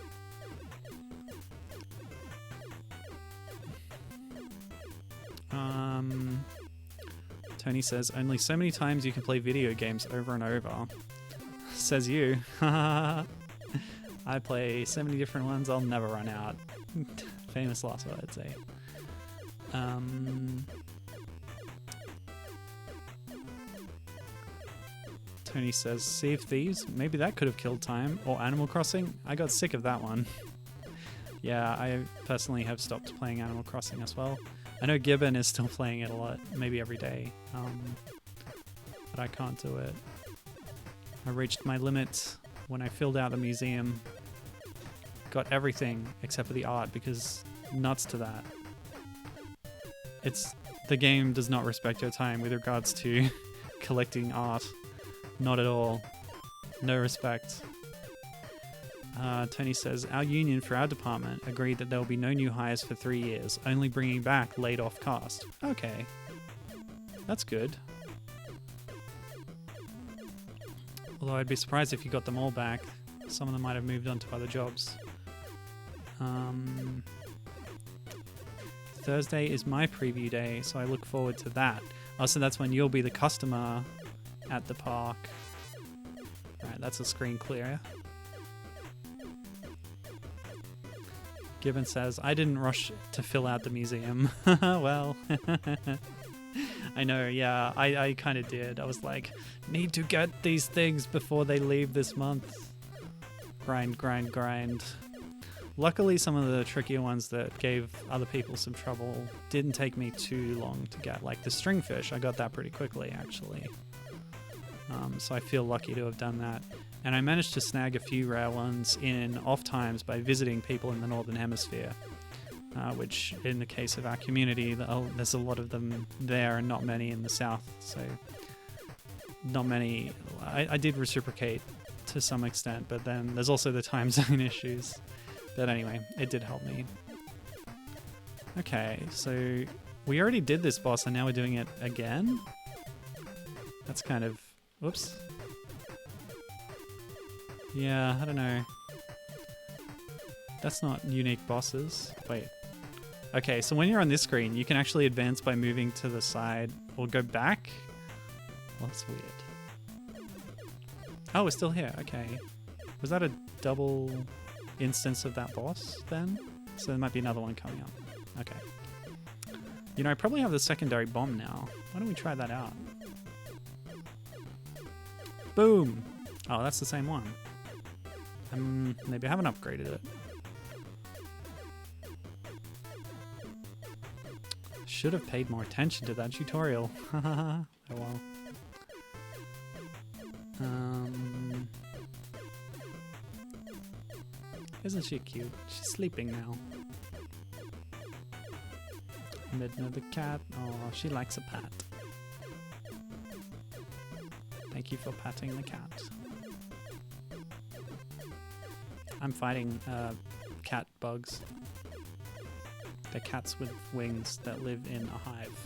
Tony says, only so many times you can play video games over and over. Says you. I play so many different ones, I'll never run out. Famous last words, eh? Tony says, Sea of Thieves? Maybe that could have killed time. Or Animal Crossing? I got sick of that one. Yeah, I personally have stopped playing Animal Crossing as well. I know Gibbon is still playing it a lot, maybe every day, but I can't do it. I reached my limit when I filled out the museum. Got everything except for the art because nuts to that. The game does not respect your time with regards to collecting art. Not at all. No respect. Tony says, our union for our department agreed that there will be no new hires for 3 years, only bringing back laid off cast. Okay. That's good. Although I'd be surprised if you got them all back. Some of them might have moved on to other jobs. Thursday is my preview day, so I look forward to that. Oh, so that's when you'll be the customer at the park. Right, that's a screen clear. Gibbon says, I didn't rush to fill out the museum. Well, I know, yeah, I kind of did. I was like, need to get these things before they leave this month. Grind, grind, grind. Luckily, some of the trickier ones that gave other people some trouble didn't take me too long to get. Like the stringfish, I got that pretty quickly, actually. So I feel lucky to have done that. And I managed to snag a few rare ones in off times by visiting people in the Northern Hemisphere, which in the case of our community, there's a lot of them there and not many in the South. So not many. I did reciprocate to some extent, but then there's also the time zone issues. But anyway, it did help me. Okay, so we already did this boss and now we're doing it again? That's kind of... Whoops. Yeah, I don't know. That's not unique bosses. Wait. Okay, so when you're on this screen, you can actually advance by moving to the side or go back. Well, that's weird. Oh, we're still here. Okay. Was that a double instance of that boss then? So there might be another one coming up. Okay. You know, I probably have the secondary bomb now. Why don't we try that out? Boom! Oh, that's the same one. Maybe I haven't upgraded it. Should have paid more attention to that tutorial. Oh well. Isn't she cute? She's sleeping now. Midna the cat. Oh, she likes a pat. Thank you for patting the cat. I'm fighting cat bugs. They're cats with wings that live in a hive.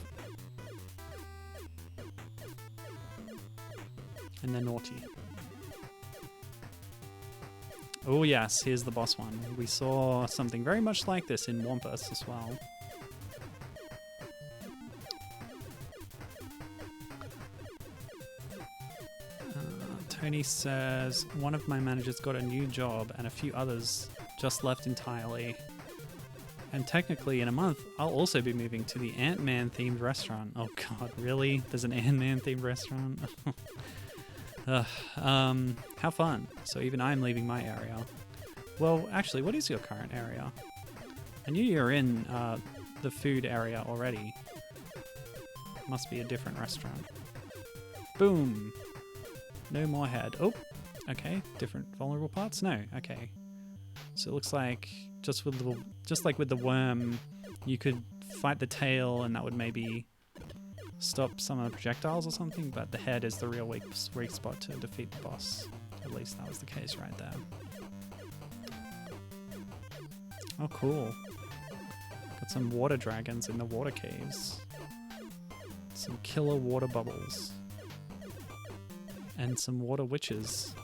And they're naughty. Oh yes, here's the boss one. We saw something very much like this in Wampus as well. Tony says, one of my managers got a new job and a few others just left entirely. And technically in a month, I'll also be moving to the Ant-Man themed restaurant. Oh god, really? There's an Ant-Man themed restaurant? How fun. So even I'm leaving my area. Well, actually, what is your current area? I knew you were in the food area already. Must be a different restaurant. Boom! No more head. Oh, okay. Different vulnerable parts? No, okay. So it looks like just like with the worm, you could fight the tail and that would maybe stop some of the projectiles or something, but the head is the real weak spot to defeat the boss. At least that was the case right there. Oh, cool. Got some water dragons in the water caves. Some killer water bubbles. And some water witches.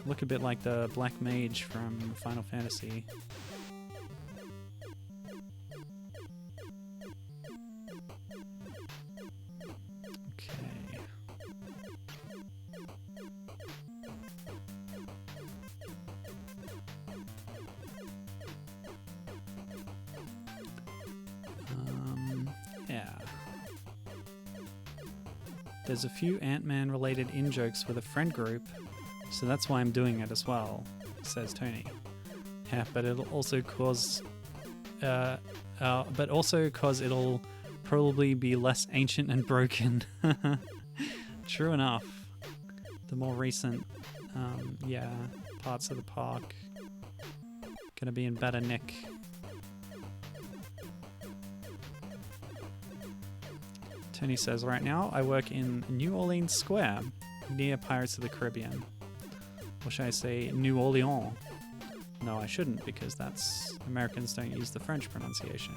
Look a bit like the Black Mage from Final Fantasy. Okay. Yeah. There's a few Ant-Man related in-jokes with a friend group, so that's why I'm doing it as well, says Tony. Yeah, but it'll also cause it'll probably be less ancient and broken. True enough. The more recent parts of the park gonna be in better nick. Tony says, right now I work in New Orleans Square, near Pirates of the Caribbean. Or should I say New Orleans? No, I shouldn't, because that's... Americans don't use the French pronunciation.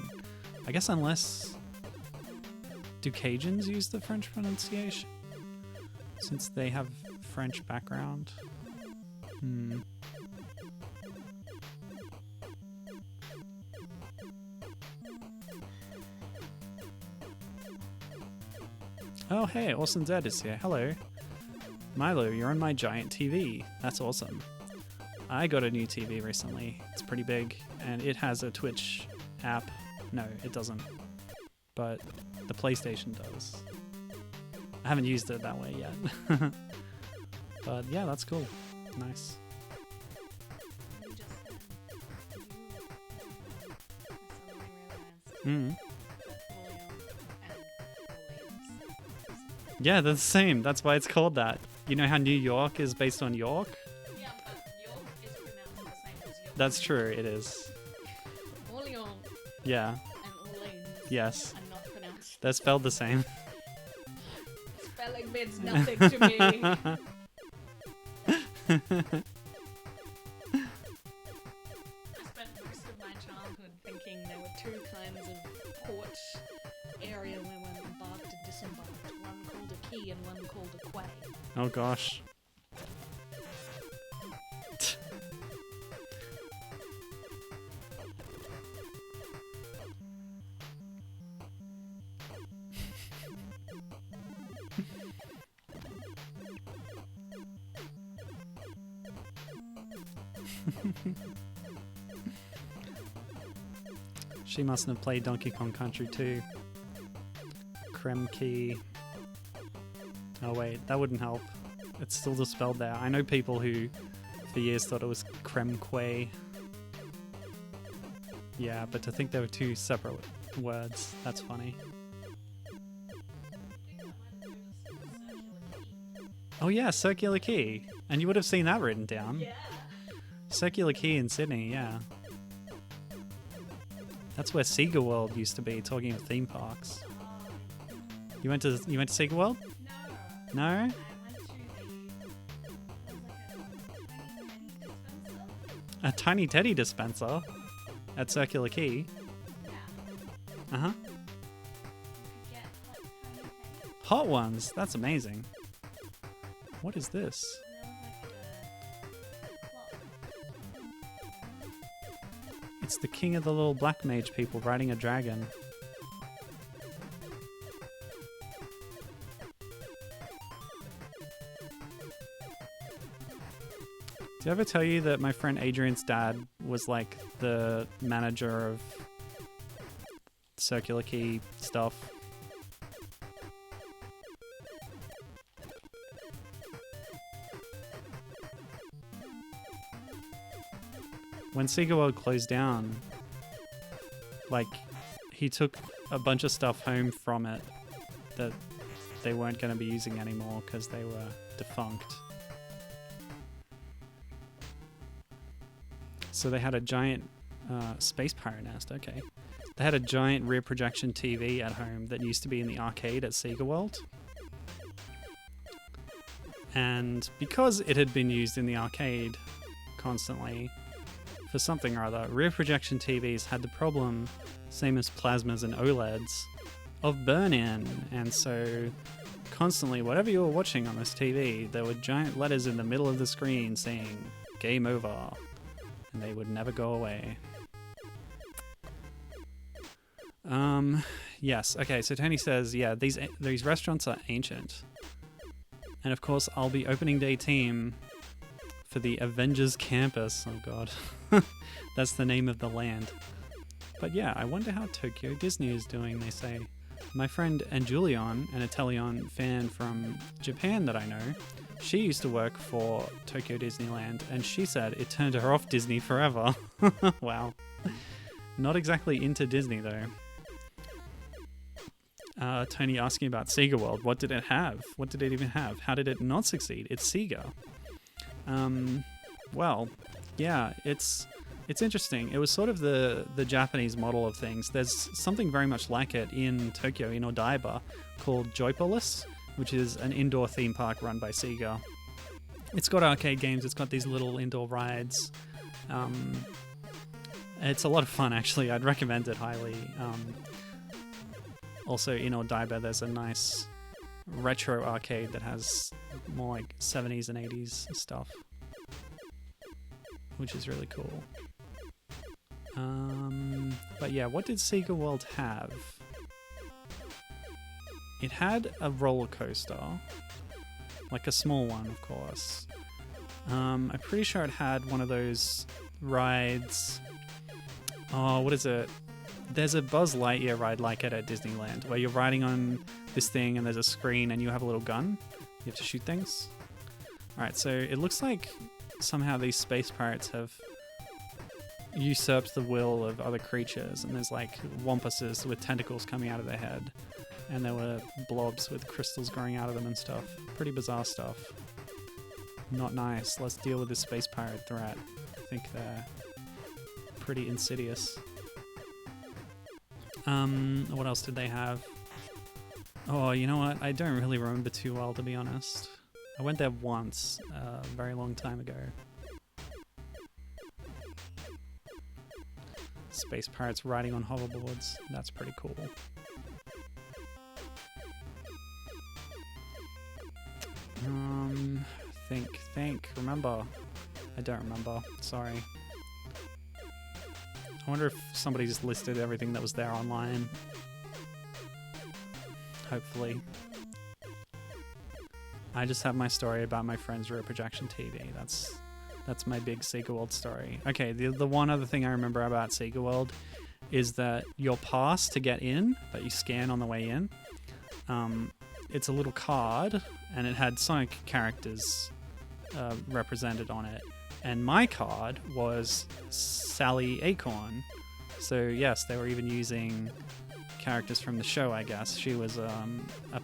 I guess unless... Do Cajuns use the French pronunciation? Since they have French background? Oh, hey, Awesome Dad is here. Hello. Milo, you're on my giant TV. That's awesome. I got a new TV recently. It's pretty big, and it has a Twitch app. No, it doesn't. But the PlayStation does. I haven't used it that way yet. But yeah, that's cool. Nice. Mm. Yeah, they're the same. That's why it's called that. You know how New York is based on York? Yeah, but York is pronounced the same as York. That's true, it is. Orleans Yeah, and Orleans yes. are not pronounced. They're spelled the same. Spelling means nothing to me. I spent most of my childhood thinking there were two kinds of port area where one embarked and disembarked. One called a quay and one called a quay. Oh gosh. She mustn't have played Donkey Kong Country 2. Kremke. Oh wait, that wouldn't help. It's still just spelled there. I know people who for years thought it was Kremque. Yeah, but to think there were two separate words, that's funny. Oh yeah, Circular Quay. And you would have seen that written down. Yeah. Circular Quay in Sydney, yeah. That's where Sega World used to be, talking of theme parks. You went to Sega World? No? I went to A Tiny Teddy dispenser at Circular Quay. Yeah. Uh-huh. Yeah. Hot ones, that's amazing. What is this? It's the king of the little black mage people riding a dragon. Did I ever tell you that my friend Adrian's dad was like the manager of Circular Quay stuff? When Sega World closed down, like, he took a bunch of stuff home from it that they weren't going to be using anymore because they were defunct. So they had a giant space pirate nest, okay. They had a giant rear projection TV at home that used to be in the arcade at Sega World. And because it had been used in the arcade constantly, for something or other, rear projection TVs had the problem, same as plasmas and OLEDs, of burn-in, and so constantly, whatever you were watching on this TV, there were giant letters in the middle of the screen saying, "Game over," and they would never go away. Yes, okay, so Tony says, yeah, these restaurants are ancient. And of course, I'll be opening day team for the Avengers Campus. Oh god. That's the name of the land. But yeah, I wonder how Tokyo Disney is doing, they say. My friend Anjulion, an Italian fan from Japan that I know, she used to work for Tokyo Disneyland, and she said it turned her off Disney forever. Wow. Not exactly into Disney, though. Tony asking about Sega World. What did it have? What did it even have? How did it not succeed? It's Sega. Well, yeah, it's interesting. It was sort of the Japanese model of things. There's something very much like it in Tokyo, in Odaiba, called Joypolis, which is an indoor theme park run by Sega. It's got arcade games. It's got these little indoor rides. It's a lot of fun, actually. I'd recommend it highly. Also, in Odaiba, there's a nice retro arcade that has more like 70s and 80s stuff, which is really cool. But yeah, what did Sega World have? it had a roller coaster, like a small one, of course. I'm pretty sure it had one of those rides. Oh, what is it? There's a Buzz Lightyear ride like it at Disneyland, where you're riding on this thing and there's a screen and you have a little gun. You have to shoot things. Alright, so it looks like somehow these space pirates have usurped the will of other creatures, and there's like wampuses with tentacles coming out of their head, and there were blobs with crystals growing out of them and stuff. Pretty bizarre stuff. Not nice. Let's deal with this space pirate threat. I think they're pretty insidious. What else did they have? Oh, you know what? I don't really remember too well, to be honest. I went there once, a very long time ago. Space pirates riding on hoverboards. That's pretty cool. Think. Remember. I don't remember. Sorry. I wonder if somebody just listed everything that was there online. Hopefully. I just have my story about my friend's rear projection TV. That's my big Sega World story. Okay, the one other thing I remember about Sega World is that your pass to get in, that you scan on the way in, it's a little card, and it had Sonic characters represented on it. And my card was Sally Acorn. So yes, they were even using characters from the show, I guess. She was a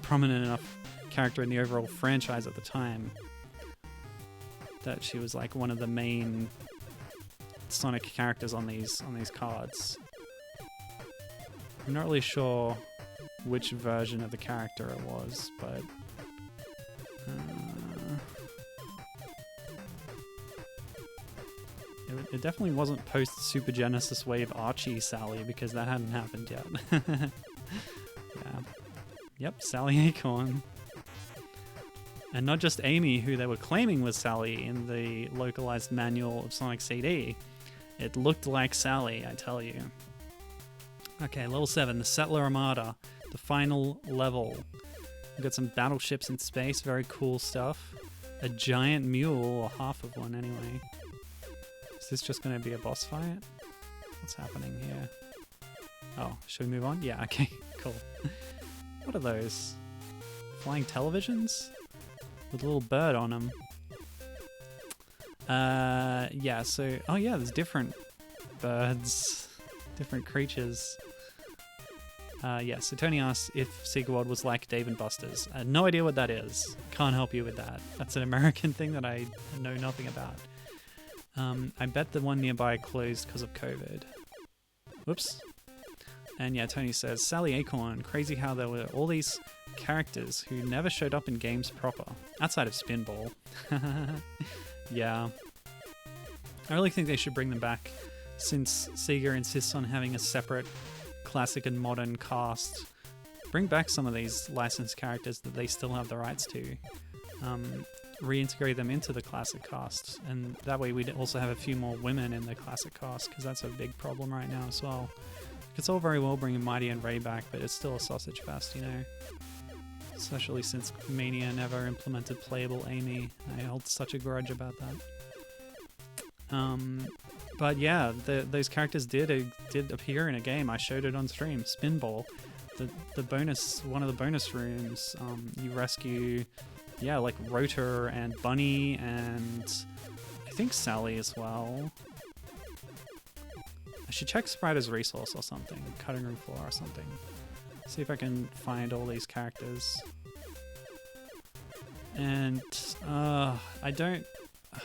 prominent enough character in the overall franchise at the time that she was like one of the main Sonic characters on these cards. I'm not really sure which version of the character it was, but it definitely wasn't post Super Genesis Wave Archie Sally, because that hadn't happened yet. Yeah. Yep, Sally Acorn. And not just Amy, who they were claiming was Sally in the localized manual of Sonic CD. It looked like Sally, I tell you. Okay, level 7, the Settler Armada, the final level. We've got some battleships in space, very cool stuff. A giant mule, or half of one anyway. Is this just going to be a boss fight? What's happening here? Oh, should we move on? Yeah, okay, cool. What are those? Flying televisions? With a little bird on them. Yeah, so... Oh yeah, there's different birds. Different creatures. Yeah, so Tony asks if Sega World was like Dave & Buster's. I had no idea what that is. Can't help you with that. That's an American thing that I know nothing about. I bet the one nearby closed because of COVID. Whoops. And yeah, Tony says, Sally Acorn, crazy how there were all these characters who never showed up in games proper, outside of Spinball. Yeah. I really think they should bring them back, since Sega insists on having a separate classic and modern cast. Bring back some of these licensed characters that they still have the rights to. Reintegrate them into the classic cast, and that way we'd also have a few more women in the classic cast, because that's a big problem right now as well. It's all very well bringing Mighty and Ray back, but it's still a sausage fest, you know? Especially since Mania never implemented playable Amy. I hold such a grudge about that. But yeah, those characters did appear in a game. I showed it on stream. Spinball. The bonus, one of the bonus rooms, you rescue, yeah, like Rotor and Bunny and I think Sally as well. I should check Spriter's resource or something, cutting room floor or something. See if I can find all these characters. And I don't,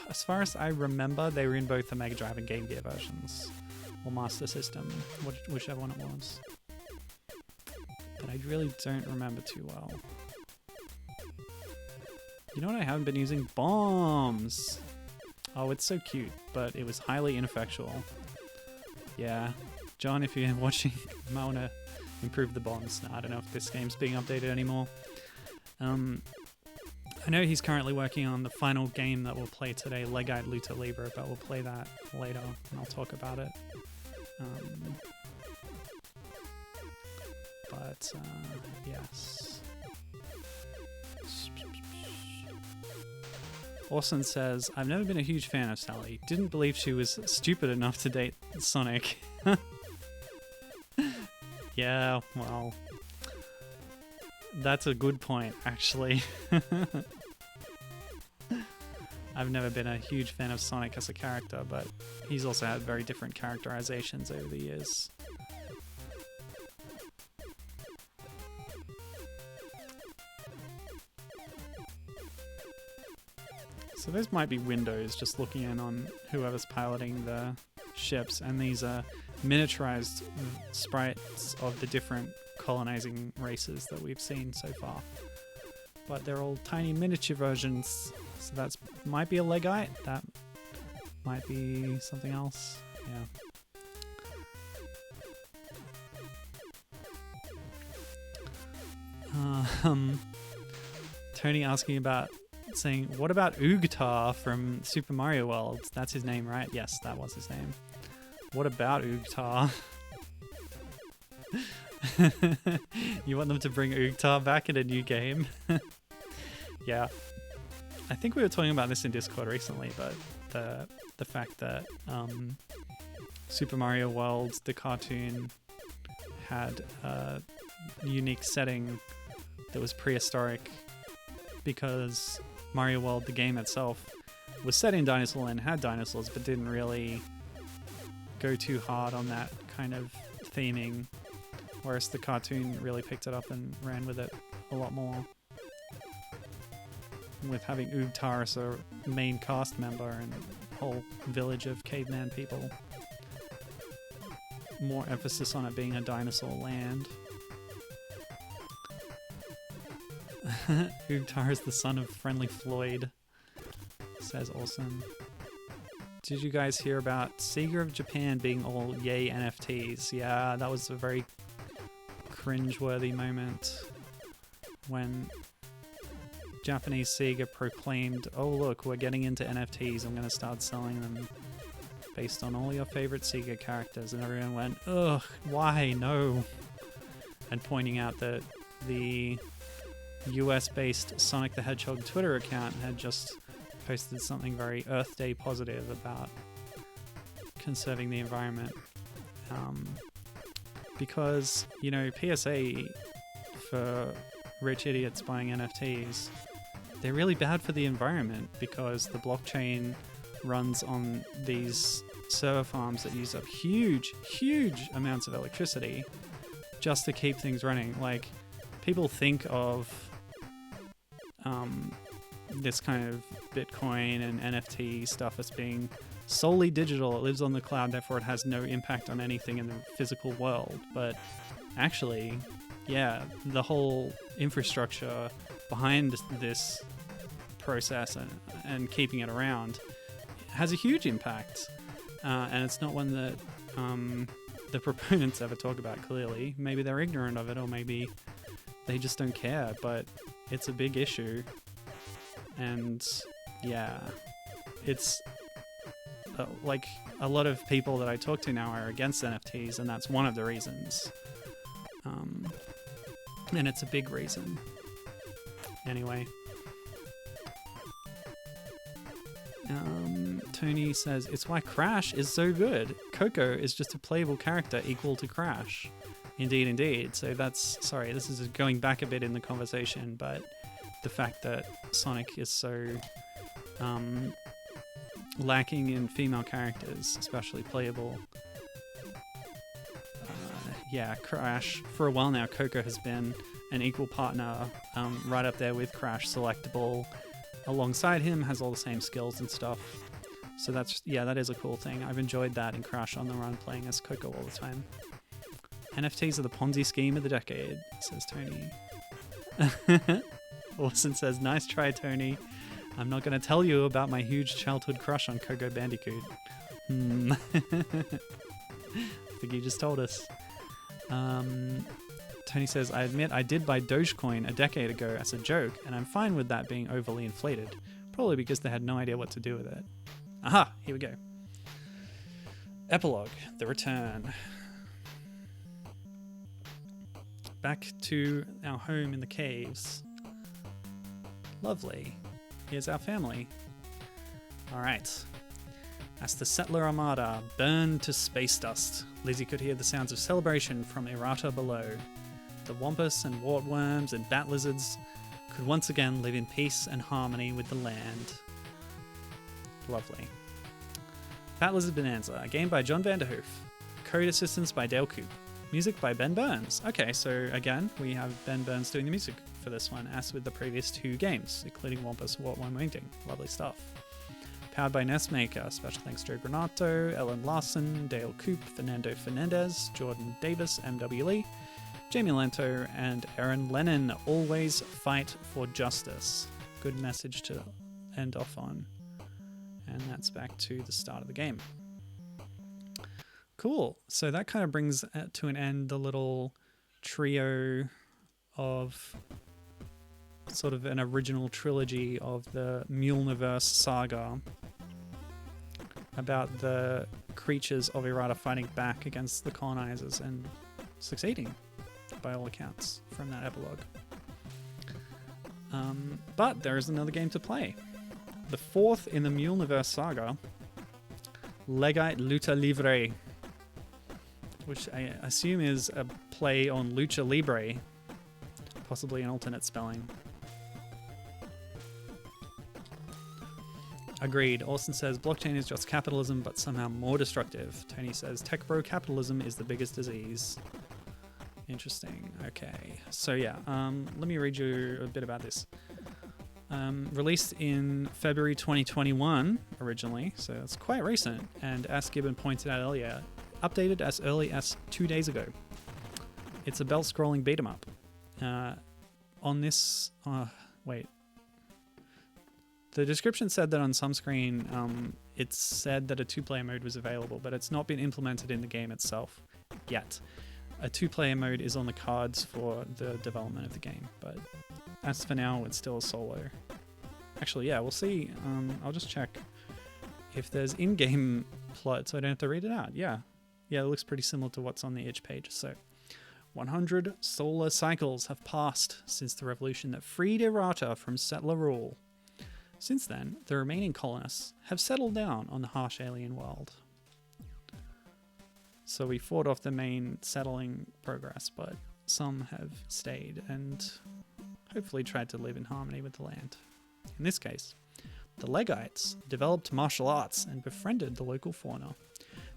as far as I remember, they were in both the Mega Drive and Game Gear versions, or Master System, whichever one it was. But I really don't remember too well. You know what I haven't been using? Bombs! Oh, it's so cute, but it was highly ineffectual. Yeah. John, if you're watching, you might want to improve the bombs. No, I don't know if this game's being updated anymore. I know he's currently working on the final game that we'll play today, Leggite Luta Livre, but we'll play that later, and I'll talk about it. Yes. Orson says, I've never been a huge fan of Sally. Didn't believe she was stupid enough to date Sonic. Yeah, well, that's a good point, actually. I've never been a huge fan of Sonic as a character, but he's also had very different characterizations over the years. So those might be windows just looking in on whoever's piloting the ships, and these are miniaturized sprites of the different colonizing races that we've seen so far. But they're all tiny miniature versions, so that's might be a Leggite, that might be something else. Yeah. Tony asking about saying, what about Oogtar from Super Mario World? That's his name, right? Yes, that was his name. What about Oogtar? You want them to bring Oogtar back in a new game? Yeah. I think we were talking about this in Discord recently, but the fact that Super Mario World, the cartoon, had a unique setting that was prehistoric because Mario World, the game itself, was set in Dinosaur Land, had dinosaurs, but didn't really go too hard on that kind of theming, whereas the cartoon really picked it up and ran with it a lot more, with having Oogtar as a main cast member and a whole village of caveman people. More emphasis on it being a dinosaur land. Oogtar is the son of Friendly Floyd, says Awesome. Did you guys hear about Sega of Japan being all yay NFTs? Yeah, that was a very cringe-worthy moment when Japanese Sega proclaimed, oh look, we're getting into NFTs, I'm going to start selling them based on all your favorite Sega characters, and everyone went, ugh, why, no? And pointing out that the US-based Sonic the Hedgehog Twitter account had just posted something very Earth Day positive about conserving the environment. Because, you know, PSA for rich idiots buying NFTs, they're really bad for the environment because the blockchain runs on these server farms that use up huge amounts of electricity just to keep things running. Like, people think of this kind of Bitcoin and NFT stuff as being solely digital. It lives on the cloud, therefore it has no impact on anything in the physical world. But actually, yeah, the whole infrastructure behind this process and keeping it around has a huge impact. And it's not one that the proponents ever talk about clearly. Maybe they're ignorant of it, or maybe they just don't care, but it's a big issue. And yeah, it's like a lot of people that I talk to now are against NFTs, and that's one of the reasons. And it's a big reason. Anyway. Tony says, it's why Crash is so good. Coco is just a playable character equal to Crash. Indeed, indeed. So that's, sorry, this is going back a bit in the conversation, but the fact that Sonic is so lacking in female characters, especially playable. Yeah, Crash, for a while now, Coco has been an equal partner, right up there with Crash, selectable alongside him, has all the same skills and stuff. So that's, yeah, that is a cool thing. I've enjoyed that in Crash on the Run, playing as Coco all the time. NFTs are the Ponzi scheme of the decade, says Tony. Orson says, nice try, Tony. I'm not going to tell you about my huge childhood crush on Coco Bandicoot. I think you just told us. Tony says, I admit I did buy Dogecoin a decade ago as a joke, and I'm fine with that being overly inflated. Probably because they had no idea what to do with it. Aha, here we go. Epilogue, the return. Back to our home in the caves. Lovely. Here's our family. Alright. As the settler armada burned to space dust, Lizzie could hear the sounds of celebration from errata below. The Wampus and Wart Worms and Bat Lizards could once again live in peace and harmony with the land. Lovely. Bat Lizard Bonanza, a game by John Vanderhoef. Code assistance by Dale Coop. Music by Ben Burns. Okay, so again, we have Ben Burns doing the music for this one, as with the previous 2 games, including Wampus, Wart Worm Wingding. Lovely stuff. Powered by Nestmaker. Special thanks to Joe Granato, Ellen Larson, Dale Coop, Fernando Fernandez, Jordan Davis, MW Lee, Jamie Lento, and Aaron Lennon. Always fight for justice. Good message to end off on. And that's back to the start of the game. Cool. So that kind of brings to an end the little trio of sort of an original trilogy of the Muleniverse saga about the creatures of errata fighting back against the colonizers and succeeding, by all accounts, from that epilogue. But there is another game to play. The 4th in the Muleniverse saga, Leggite Luta Livre, which I assume is a play on Lucha Libre, possibly an alternate spelling. Agreed. Austin says blockchain is just capitalism, but somehow more destructive. Tony says tech bro capitalism is the biggest disease. Interesting. Okay. So yeah, let me read you a bit about this. Released in February 2021 originally, so it's quite recent, and as Gibbon pointed out earlier, updated as early as 2 days ago. It's a belt-scrolling beat-em-up. On this... wait. The description said that on some screen, it said that a 2-player mode was available, but it's not been implemented in the game itself yet. A 2-player mode is on the cards for the development of the game, but as for now, it's still a solo. Actually, yeah, we'll see. I'll just check if there's in-game plot, so I don't have to read it out. Yeah, it looks pretty similar to what's on the itch page. So, 100 solar cycles have passed since the revolution that freed errata from settler rule. Since then, the remaining colonists have settled down on the harsh alien world. So we fought off the main settling progress, but some have stayed and hopefully tried to live in harmony with the land. In this case, the Leggites developed martial arts and befriended the local fauna.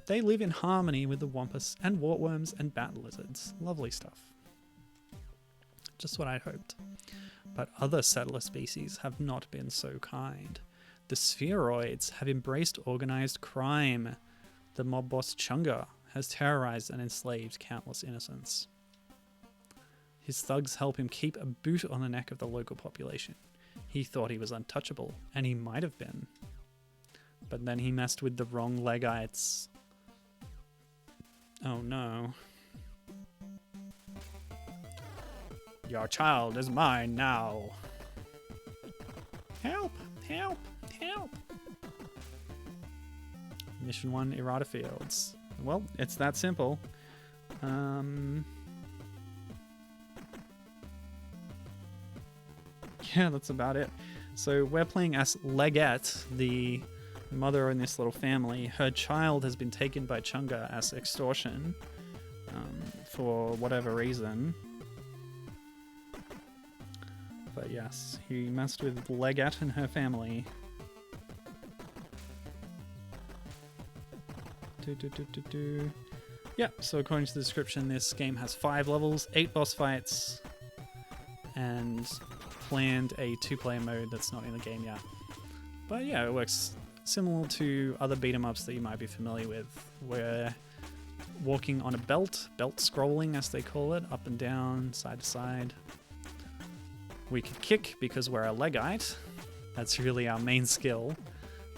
They live in harmony with the Wampus and Wartworms and Bat Lizards. Lovely stuff. Just what I'd hoped. But other settler species have not been so kind. The spheroids have embraced organized crime. The mob boss Chunga has terrorized and enslaved countless innocents. His thugs help him keep a boot on the neck of the local population. He thought he was untouchable, and he might have been. But then he messed with the wrong Leggites. Oh no. Your child is mine now. Help! Help! Help! Mission 1, Errata Fields. Well, it's that simple. Yeah, that's about it. So we're playing as Leggette, the mother in this little family. Her child has been taken by Chunga as extortion for whatever reason. But yes, he messed with Leggette and her family. Yeah, so according to the description, this game has 5 levels, 8 boss fights, and planned a 2-player mode that's not in the game yet. But yeah, it works similar to other beat-em-ups that you might be familiar with. We're walking on a belt scrolling as they call it, up and down, side to side. We can kick because we're a Leggite. That's really our main skill.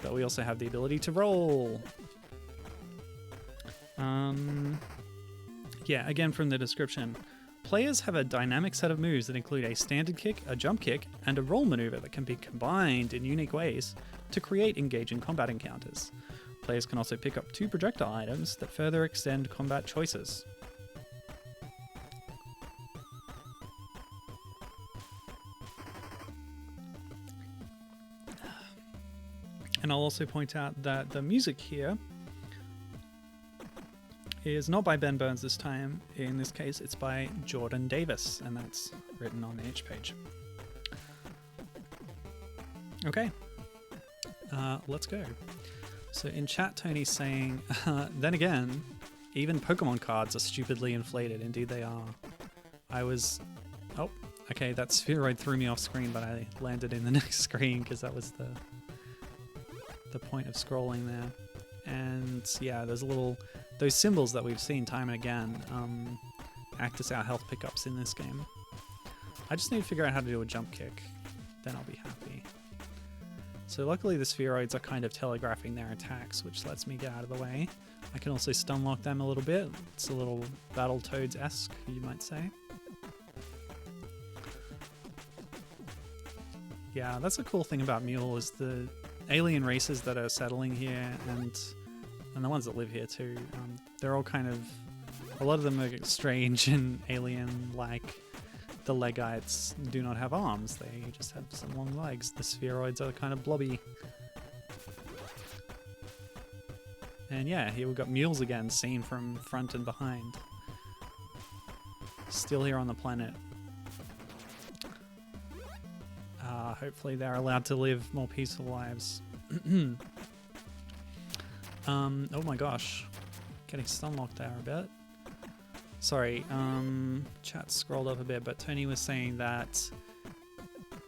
But we also have the ability to roll. Yeah, again from the description. Players have a dynamic set of moves that include a standard kick, a jump kick, and a roll maneuver that can be combined in unique ways to create engaging combat encounters. Players can also pick up 2 projectile items that further extend combat choices. And I'll also point out that the music here is not by Ben Burns this time. In this case, it's by Jordan Davis, and that's written on the H page. Okay, let's go. So in chat, Tony's saying, then again, even Pokemon cards are stupidly inflated. Indeed they are. Oh, okay, that spheroid threw me off screen, but I landed in the next screen because that was the point of scrolling there. And yeah, there's those symbols that we've seen time and again act as our health pickups in this game. I just need to figure out how to do a jump kick, then I'll be happy. So luckily the spheroids are kind of telegraphing their attacks, which lets me get out of the way. I can also stun lock them a little bit. It's a little Battletoads-esque, you might say. Yeah, that's a cool thing about Mule, is the alien races that are settling here and the ones that live here too. They're all kind of, a lot of them are strange and alien-like. The Leggites do not have arms, they just have some long legs. The spheroids are kind of blobby. And yeah, here we've got mules again, seen from front and behind. Still here on the planet. Hopefully they're allowed to live more peaceful lives. Oh my gosh. Getting stun locked there a bit. Sorry, chat scrolled up a bit, but Tony was saying that,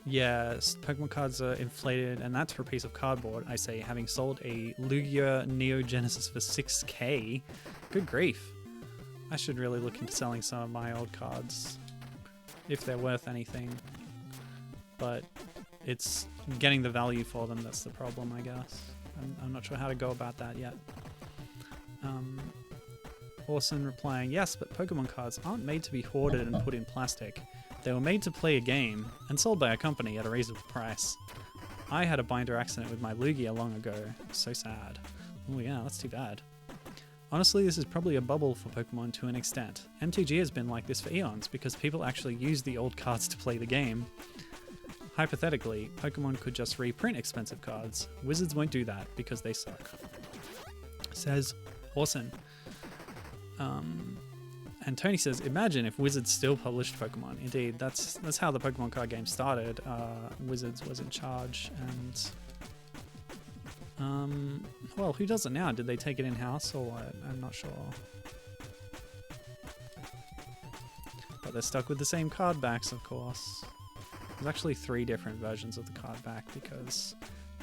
yeah, Pokemon cards are inflated, and that's for a piece of cardboard. I say, having sold a Lugia Neo Genesis for 6k. Good grief. I should really look into selling some of my old cards, if they're worth anything. But it's getting the value for them that's the problem, I guess. I'm not sure how to go about that yet. Orson replying, yes, but Pokemon cards aren't made to be hoarded and put in plastic. They were made to play a game and sold by a company at a reasonable price. I had a binder accident with my Lugia long ago. So sad. Oh yeah, that's too bad. Honestly, this is probably a bubble for Pokemon to an extent. MTG has been like this for eons because people actually use the old cards to play the game. Hypothetically, Pokemon could just reprint expensive cards. Wizards won't do that because they suck. Says Orson. And Tony says, imagine if Wizards still published Pokemon. Indeed, that's how the Pokemon card game started. Wizards was in charge, and well, who does it now? Did they take it in-house or what? I'm not sure. But they're stuck with the same card backs, of course. There's actually 3 different versions of the card back because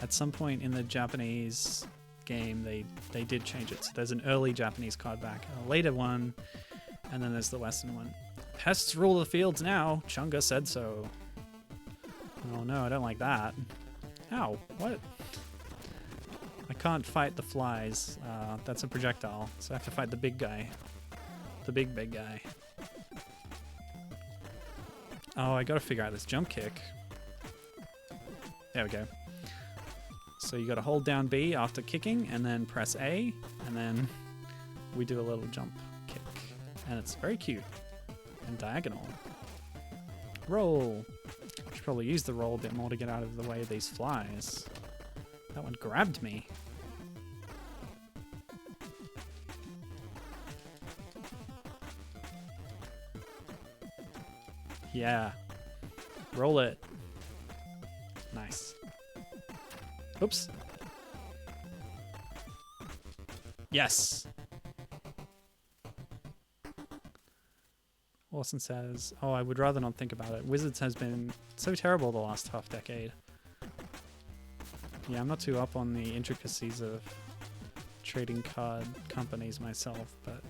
at some point in the Japanese game they did change it. So there's an early Japanese card back, a later one, and then there's the Western one. Pests rule the fields now. Chunga said so. Oh no, I don't like that. Ow, what? I can't fight the flies. That's a projectile, so I have to fight the big guy. The big guy. Oh, I gotta figure out this jump kick. There we go. So you gotta hold down B after kicking, and then press A, and then we do a little jump kick. And it's very cute. And diagonal. Roll! Should probably use the roll a bit more to get out of the way of these flies. That one grabbed me. Yeah. Roll it. Nice. Oops. Yes. Orson says, oh, I would rather not think about it. Wizards has been so terrible the last half decade. Yeah, I'm not too up on the intricacies of trading card companies myself, but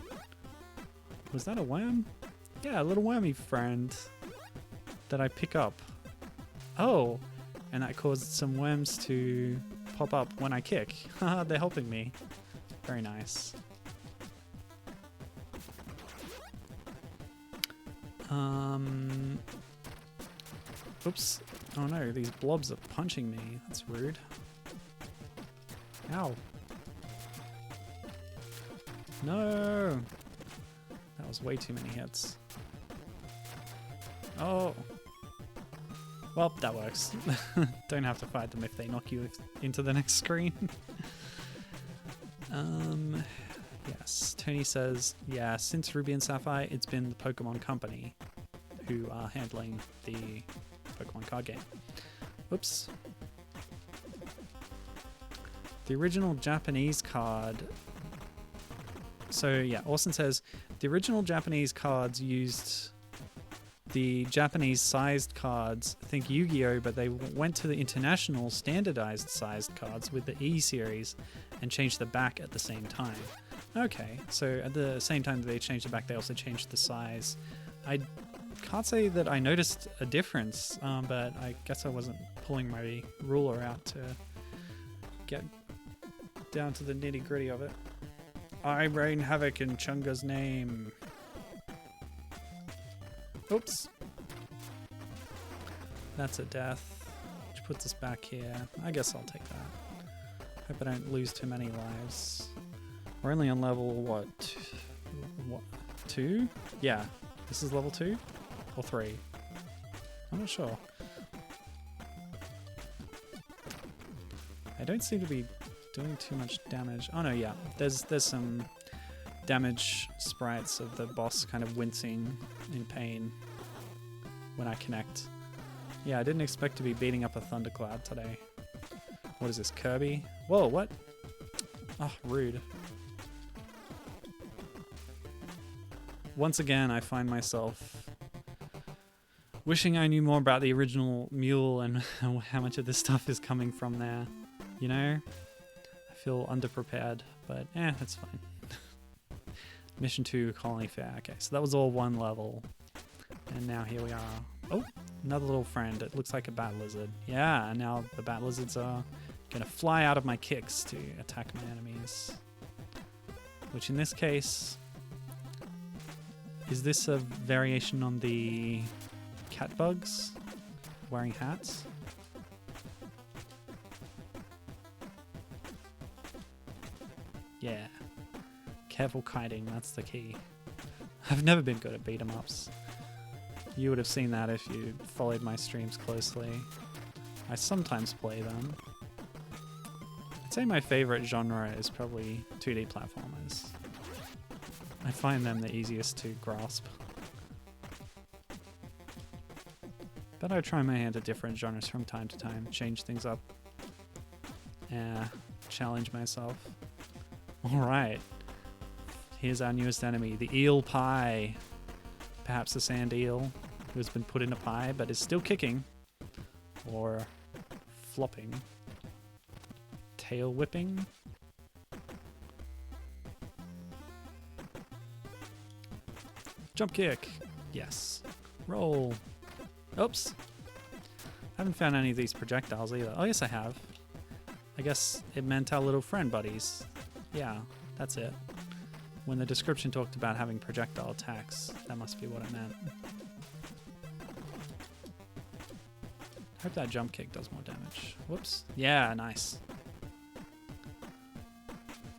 was that a worm? Yeah, a little wormy friend that I pick up. Oh, and that caused some worms to pop up when I kick. Haha, they're helping me. Very nice. Oops. Oh no, these blobs are punching me. That's rude. Ow. No! That was way too many hits. Oh! Well, that works. Don't have to fight them if they knock you into the next screen. Yes, Tony says, yeah, since Ruby and Sapphire, it's been the Pokemon Company who are handling the Pokemon card game. Oops. The original Japanese card. So yeah, Orson says, the original Japanese cards used the Japanese sized cards, think Yu-Gi-Oh, but they went to the international standardized sized cards with the E series and changed the back at the same time. Okay, so at the same time that they changed the back, they also changed the size. I can't say that I noticed a difference, but I guess I wasn't pulling my ruler out to get down to the nitty-gritty of it. I rain havoc in Chunga's name. Oops. That's a death, which puts us back here. I guess I'll take that. Hope I don't lose too many lives. We're only on level, what 2? Yeah, this is level 2 or 3. I'm not sure. I don't seem to be doing too much damage. Oh no, yeah, there's some damage sprites of the boss kind of wincing in pain when I connect. Yeah, I didn't expect to be beating up a thundercloud today. What is this, Kirby? Whoa, what? Oh, rude. Once again, I find myself wishing I knew more about the original Mule and how much of this stuff is coming from there. You know? I feel underprepared, but that's fine. Mission 2, Colony Fair. Okay, so that was all one level. And now here we are. Oh, another little friend. It looks like a bat lizard. Yeah, and now the bat lizards are going to fly out of my kicks to attack my enemies. Which in this case... Is this a variation on the cat bugs wearing hats? Yeah. Careful kiting, that's the key. I've never been good at beat 'em ups. You would have seen that if you followed my streams closely. I sometimes play them. I'd say my favorite genre is probably 2D platformers. I find them the easiest to grasp. But I try my hand at different genres from time to time, change things up. Challenge myself. Alright. Here's our newest enemy, the eel pie. Perhaps a sand eel who has been put in a pie but is still kicking. Or flopping. Tail whipping. Jump kick. Yes. Roll. Oops. Haven't found any of these projectiles either. Oh, yes, I have. I guess it meant our little friend buddies. Yeah, that's it. When the description talked about having projectile attacks, that must be what it meant. Hope that jump kick does more damage. Whoops. Yeah, nice.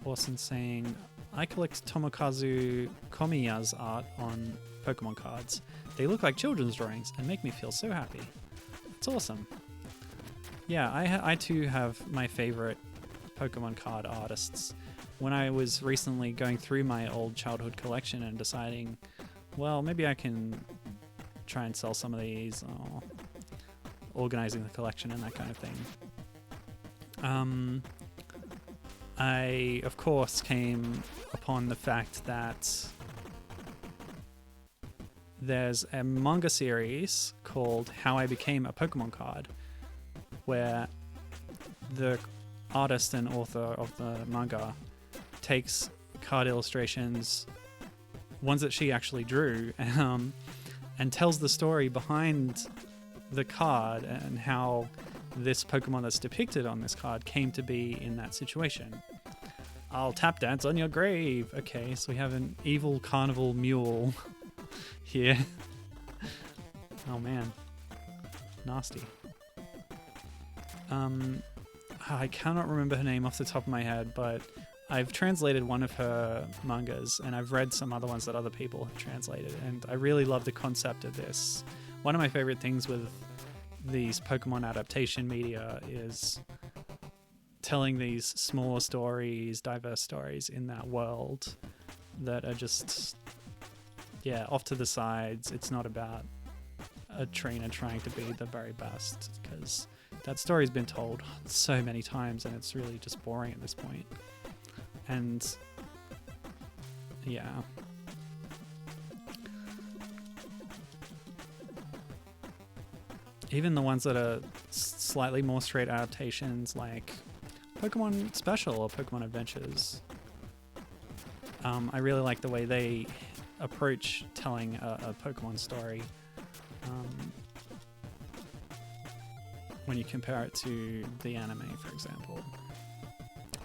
Orson saying, I collect Tomokazu Komiya's art on Pokemon cards. They look like children's drawings and make me feel so happy. It's awesome. Yeah, I too have my favorite Pokemon card artists. When I was recently going through my old childhood collection and deciding, well, maybe I can try and sell some of these, or organizing the collection and that kind of thing. I, of course, came upon the fact that there's a manga series called How I Became a Pokemon Card, where the artist and author of the manga takes card illustrations, ones that she actually drew, and tells the story behind the card and how this Pokemon that's depicted on this card came to be in that situation. I'll tap dance on your grave. Okay, so we have an evil carnival mule here. Oh man, nasty. I cannot remember her name off the top of my head, but I've translated one of her mangas, and I've read some other ones that other people have translated, and I really love the concept of this. One of my favorite things with these Pokemon adaptation media is telling these smaller stories, diverse stories in that world that are just, yeah, off to the sides. It's not about a trainer trying to be the very best, because that story's been told so many times and it's really just boring at this point. And yeah. Even the ones that are slightly more straight adaptations, like Pokemon Special or Pokemon Adventures, I really like the way they approach telling a Pokemon story when you compare it to the anime, for example.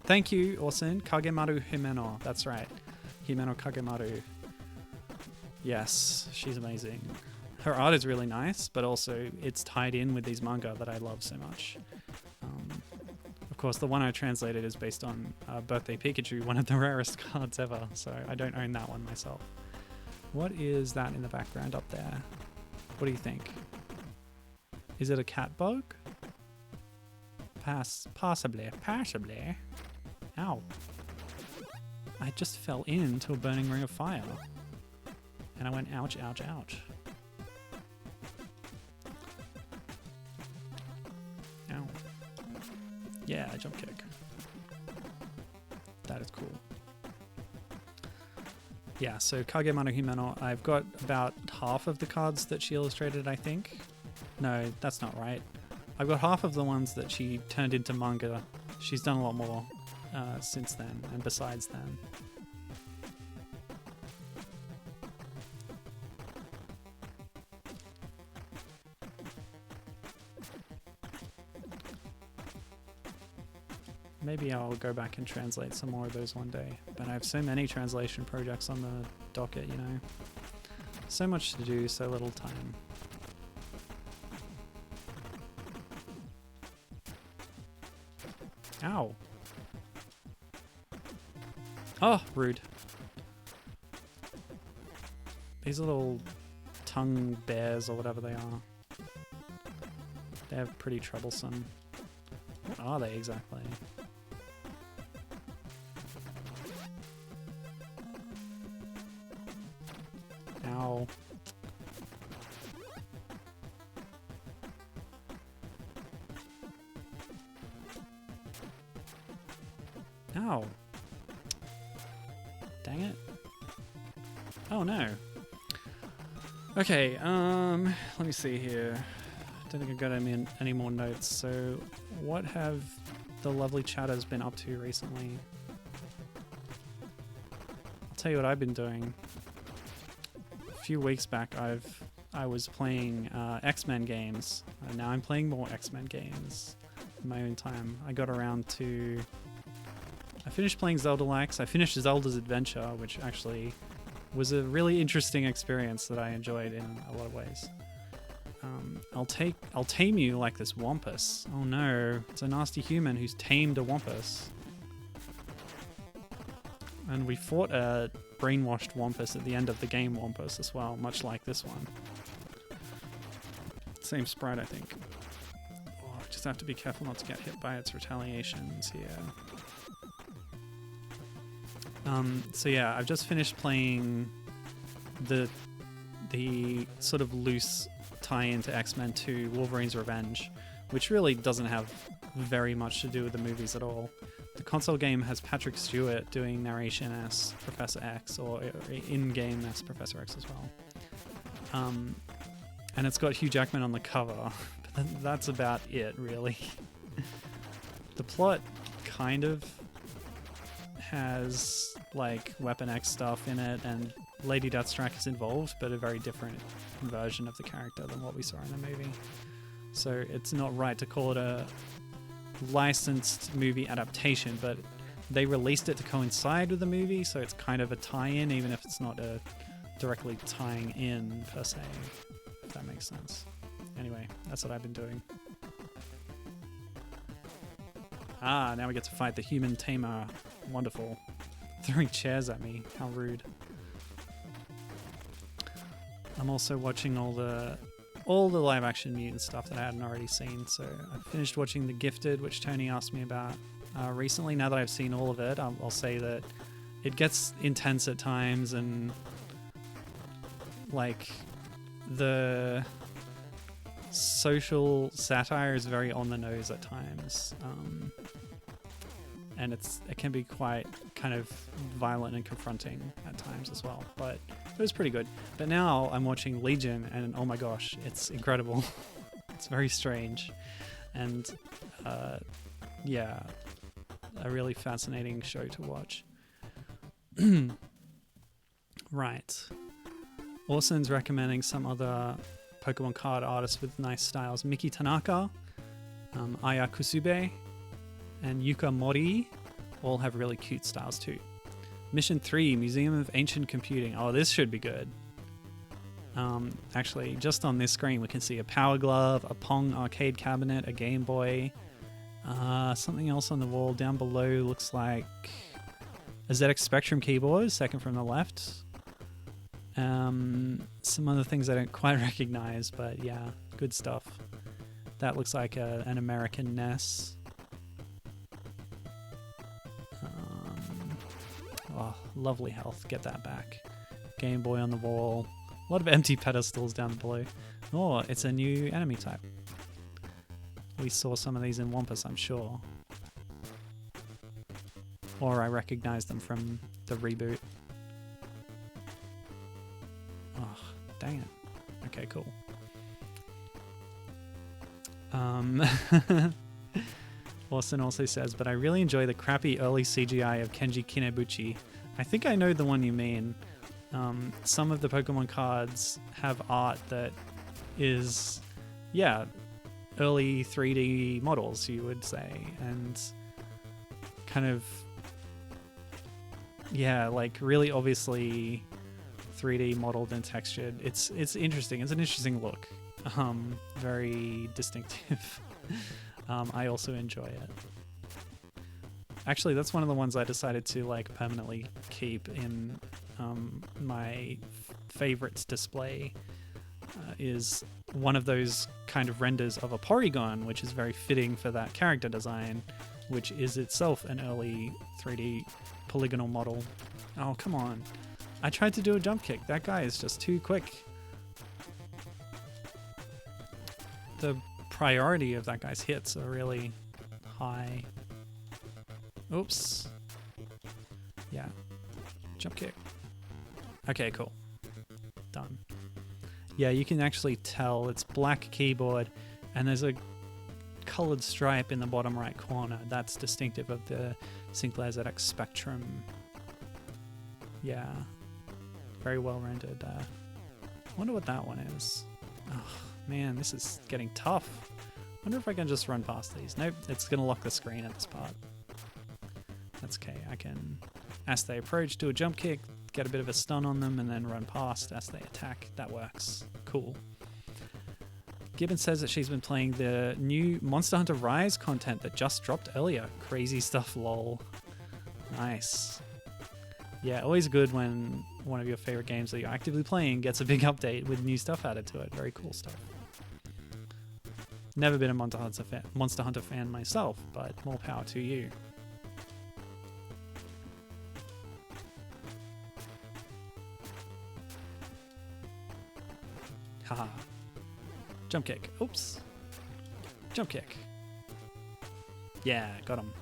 Thank you, Orson. Kagemaru Himeno. That's right. Himeno Kagemaru. Yes, she's amazing. Her art is really nice, but also it's tied in with these manga that I love so much. Of course, the one I translated is based on Birthday Pikachu, one of the rarest cards ever, so I don't own that one myself. What is that in the background up there? What do you think? Is it a cat bug? Possibly. Ow. I just fell into a burning ring of fire. And I went ouch, ouch, ouch. Ow. Yeah, jump kick. That is cool. Yeah, so Kagemaru Himeno, I've got about half of the cards that she illustrated, I think. No, that's not right. I've got half of the ones that she turned into manga. She's done a lot more since then and besides then. Maybe I'll go back and translate some more of those one day. But I have so many translation projects on the docket, you know. So much to do, so little time. Ow. Oh, rude. These little tongue bears or whatever they are. They're pretty troublesome. What are they exactly? Ow. Ow. Dang it. Oh no. Okay, let me see here. Don't think I've got any more notes. So, what have the lovely chatters been up to recently? I'll tell you what I've been doing. A few weeks back, I was playing X-Men games, and now I'm playing more X-Men games in my own time. I got around to... I finished playing Zelda Likes. I finished Zelda's Adventure, which actually was a really interesting experience that I enjoyed in a lot of ways. I'll tame you like this Wampus. Oh no, it's a nasty human who's tamed a Wampus. And we fought a brainwashed Wampus at the end of the game Wampus as well, much like this one. Same sprite, I think. Oh, just have to be careful not to get hit by its retaliations here. So yeah, I've just finished playing the sort of loose tie-in to X-Men 2, Wolverine's Revenge, which really doesn't have very much to do with the movies at all. The console game has Patrick Stewart doing narration as Professor X, or in-game as Professor X as well. And it's got Hugh Jackman on the cover, but that's about it, really. The plot kind of has like Weapon X stuff in it, and Lady Deathstrike is involved, but a very different version of the character than what we saw in the movie. So it's not right to call it a licensed movie adaptation, but they released it to coincide with the movie, so it's kind of a tie-in, even if it's not a directly tying in per se, if that makes sense. Anyway, that's what I've been doing. Ah, now we get to fight the human tamer. Wonderful. Throwing chairs at me. How rude. I'm also watching all the all the live action mutant stuff that I hadn't already seen. So I finished watching The Gifted, which Tony asked me about recently. Now that I've seen all of it, I'll say that it gets intense at times, and like the social satire is very on the nose at times, and it can be quite kind of violent and confronting at times as well, but it was pretty good. But now I'm watching Legion, and oh my gosh, it's incredible. It's very strange, and yeah, a really fascinating show to watch. Right, Orson's recommending some other Pokemon card artists with nice styles. Miki Tanaka, Aya Kusube, and Yuka Mori all have really cute styles too. Mission 3, Museum of Ancient Computing. Oh, this should be good. Actually, just on this screen we can see a Power Glove, a Pong arcade cabinet, a Game Boy, something else on the wall down below looks like a ZX Spectrum keyboard, second from the left. Some other things I don't quite recognize, but yeah, good stuff. That looks like an American NES. Oh, lovely health. Get that back. Game Boy on the wall. A lot of empty pedestals down below. Oh, it's a new enemy type. We saw some of these in Wampus, I'm sure. Or I recognize them from the reboot. Oh, dang it. Okay, cool. Lawson also says, but I really enjoy the crappy early CGI of Kenji Kinebuchi. I think I know the one you mean. Some of the Pokemon cards have art that is, yeah, early 3D models, you would say, and kind of, yeah, like really obviously 3D modeled and textured. It's interesting. It's an interesting look. Very distinctive. I also enjoy it. Actually, that's one of the ones I decided to like permanently keep in my favorites display. Is one of those kind of renders of a Porygon, which is very fitting for that character design, which is itself an early 3D polygonal model. Oh, come on. I tried to do a jump kick. That guy is just too quick. The priority of that guy's hits are really high. Oops. Yeah. Jump kick. Okay, cool. Done. Yeah, you can actually tell it's black keyboard and there's a colored stripe in the bottom right corner. That's distinctive of the Sinclair ZX Spectrum. Yeah. Very well rendered. I wonder what that one is. Oh, man, this is getting tough. Wonder if I can just run past these. Nope, it's going to lock the screen at this part. That's okay. I can, as they approach, do a jump kick, get a bit of a stun on them, and then run past as they attack. That works. Cool. Gibbon says that she's been playing the new Monster Hunter Rise content that just dropped earlier. Crazy stuff, lol. Nice. Yeah, always good when one of your favorite games that you're actively playing gets a big update with new stuff added to it. Very cool stuff. Never been a Monster Hunter fan myself, but more power to you. Haha. Jump kick. Oops. Jump kick. Yeah, got him.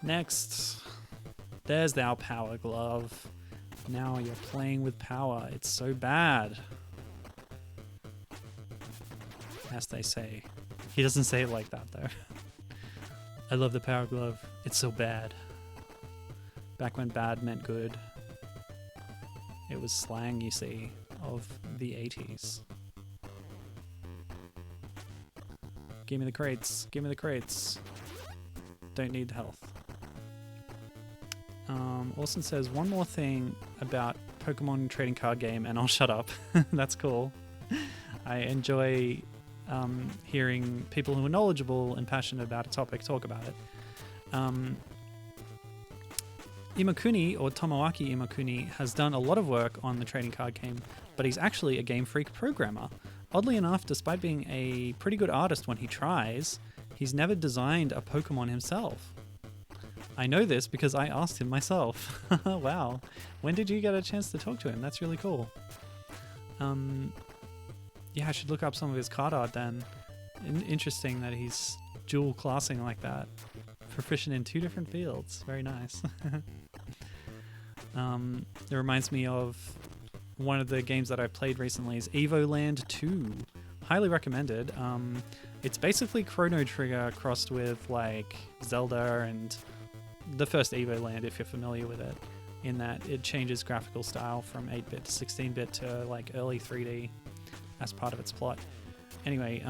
Next. There's our Power Glove. Now you're playing with power. It's so bad. As they say. He doesn't say it like that, though. I love the Power Glove. It's so bad. Back when bad meant good. It was slang, you see, of the 80s. Give me the crates. Give me the crates. Don't need health. Orson says, one more thing about Pokemon trading card game, and I'll shut up. That's cool. I enjoy hearing people who are knowledgeable and passionate about a topic talk about it. Imakuni, or Tomoaki Imakuni, has done a lot of work on the trading card game, but he's actually a Game Freak programmer. Oddly enough, despite being a pretty good artist when he tries, he's never designed a Pokemon himself. I know this because I asked him myself. Wow. When did you get a chance to talk to him? That's really cool. Yeah, I should look up some of his card art then. Interesting that he's dual classing like that. Proficient in 2 different fields. Very nice. It reminds me of one of the games that I played recently is Evoland 2. Highly recommended. It's basically Chrono Trigger crossed with like Zelda and the first Evoland, if you're familiar with it, in that it changes graphical style from 8-bit to 16-bit to like early 3D as part of its plot. Anyway,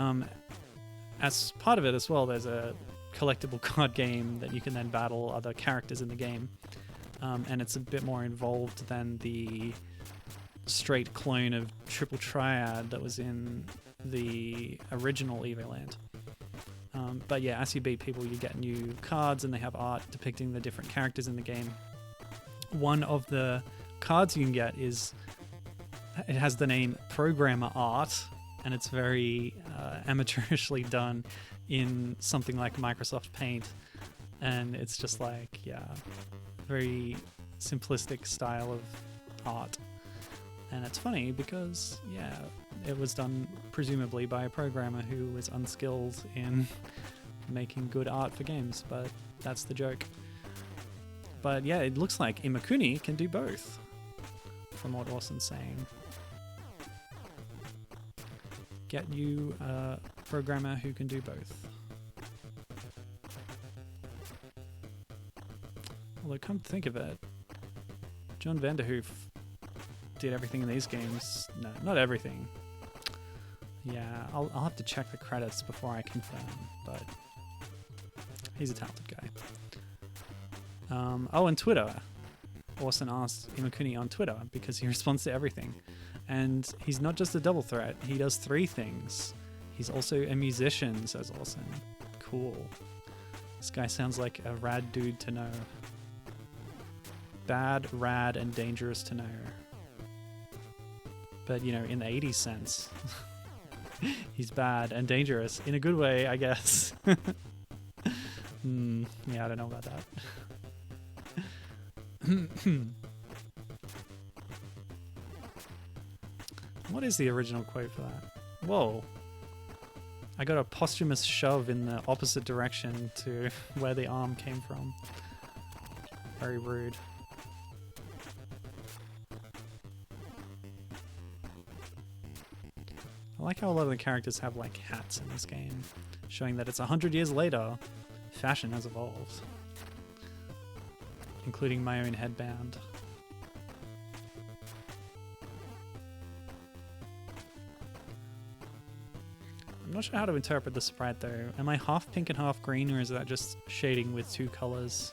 as part of it as well, there's a collectible card game that you can then battle other characters in the game, and it's a bit more involved than the straight clone of Triple Triad that was in the original Evoland. But yeah, as you beat people, you get new cards and they have art depicting the different characters in the game. One of the cards you can get it has the name Programmer Art, and it's very amateurishly done in something like Microsoft Paint, and it's just like, yeah, very simplistic style of art. And it's funny because, yeah, it was done presumably by a programmer who was unskilled in making good art for games, but that's the joke. But yeah, it looks like Imakuni can do both, from what Orson's saying. Get you a programmer who can do both. Although, come to think of it, John Vanderhoef did everything in these games. No, not everything. Yeah, I'll have to check the credits before I confirm, but he's a talented guy. Oh, and Twitter. Orson asked Imakuni on Twitter because he responds to everything. And he's not just a double threat, he does 3 things. He's also a musician, says Orson. Cool. This guy sounds like a rad dude to know. Bad, rad, and dangerous to know. But, you know, in the 80s sense. He's bad and dangerous. In a good way, I guess. Yeah, I don't know about that. What is the original quote for that? Whoa. I got a posthumous shove in the opposite direction to where the arm came from. Very rude. I like how a lot of the characters have like hats in this game, showing that it's 100 years later, fashion has evolved. Including my own headband. I'm not sure how to interpret the sprite though. Am I half pink and half green, or is that just shading with 2 colors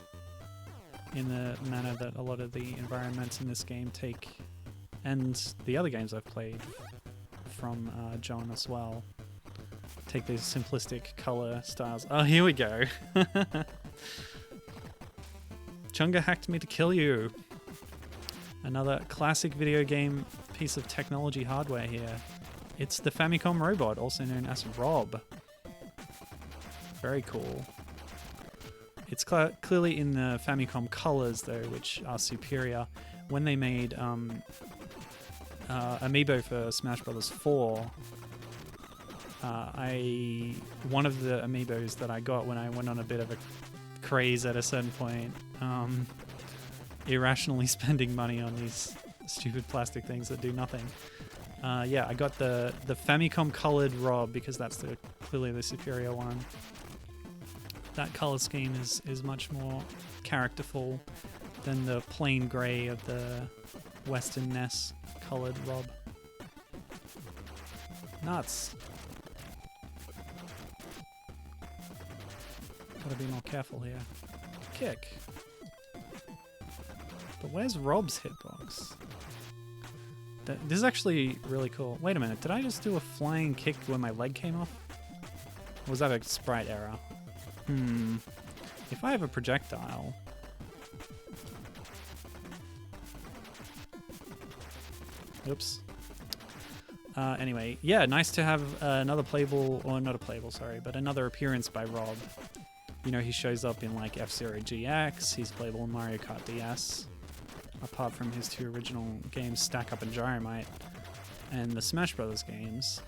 in the manner that a lot of the environments in this game take, and the other games I've played from John as well, take these simplistic color styles. Oh, here we go. Chunga hacked me to kill you. Another classic video game piece of technology hardware here. It's the Famicom robot, also known as Rob. Very cool. It's clearly in the Famicom colors though, which are superior. When they made Amiibo for Smash Bros. 4, one of the Amiibos that I got when I went on a bit of a craze at a certain point, irrationally spending money on these stupid plastic things that do nothing. Yeah, I got the Famicom colored Rob because that's clearly the superior one. That color scheme is much more characterful than the plain grey of the Western NES colored Rob. Nuts. Gotta be more careful here. Kick. But where's Rob's hitbox? This is actually really cool. Wait a minute, did I just do a flying kick when my leg came off? Or was that a sprite error? If I have a projectile, Oops. Anyway, yeah, nice to have another playable, or not a playable, sorry, but another appearance by Rob. You know, he shows up in like F-Zero GX, he's playable in Mario Kart DS, apart from his 2 original games, Stack Up and Gyromite, and the Smash Brothers games.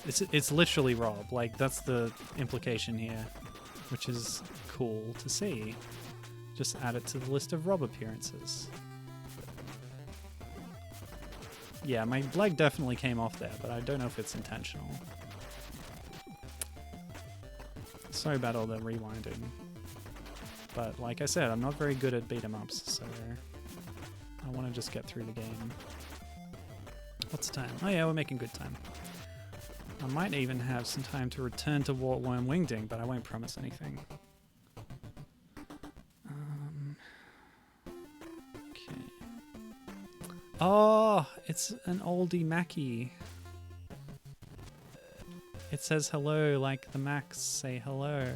It's literally Rob, like that's the implication here, which is cool to see. Just add it to the list of Rob appearances. Yeah, my leg definitely came off there, but I don't know if it's intentional. Sorry about all the rewinding. But like I said, I'm not very good at beat-em-ups, so I want to just get through the game. What's the time? Oh yeah, we're making good time. I might even have some time to return to Wart Worm Wingding, but I won't promise anything. Okay. Oh, it's an oldie Mackie. It says hello like the Macs say hello.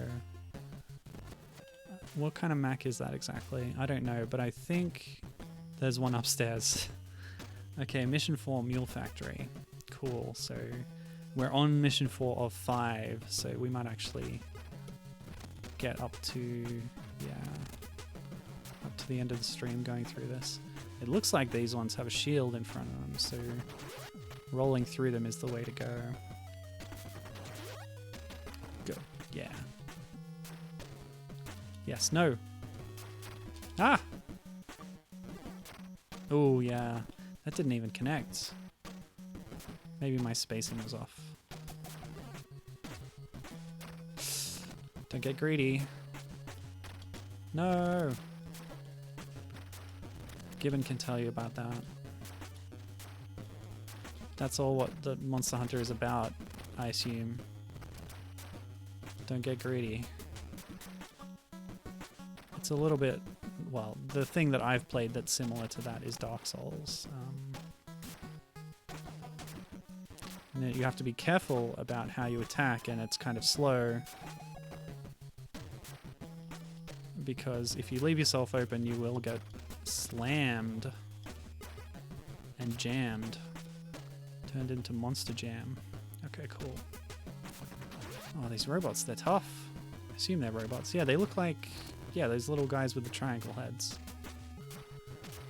What kind of Mac is that exactly? I don't know, but I think there's one upstairs. Okay, mission 4, Mule Factory. Cool, so we're on mission 4 of 5, so we might actually get up to, yeah, up to the end of the stream going through this. It looks like these ones have a shield in front of them, so rolling through them is the way to go. Go. Yeah. Yes, no. Ah! Oh, yeah. That didn't even connect. Maybe my spacing was off. Don't get greedy. No! Gibbon can tell you about that. That's all what the Monster Hunter is about, I assume. Don't get greedy. It's a little bit... Well, the thing that I've played that's similar to that is Dark Souls. You have to be careful about how you attack, and it's kind of slow. Because if you leave yourself open, you will get slammed and jammed. Turned into Monster Jam. Okay, cool. Oh, these robots, they're tough. I assume they're robots. Yeah, they look like... Yeah, those little guys with the triangle heads.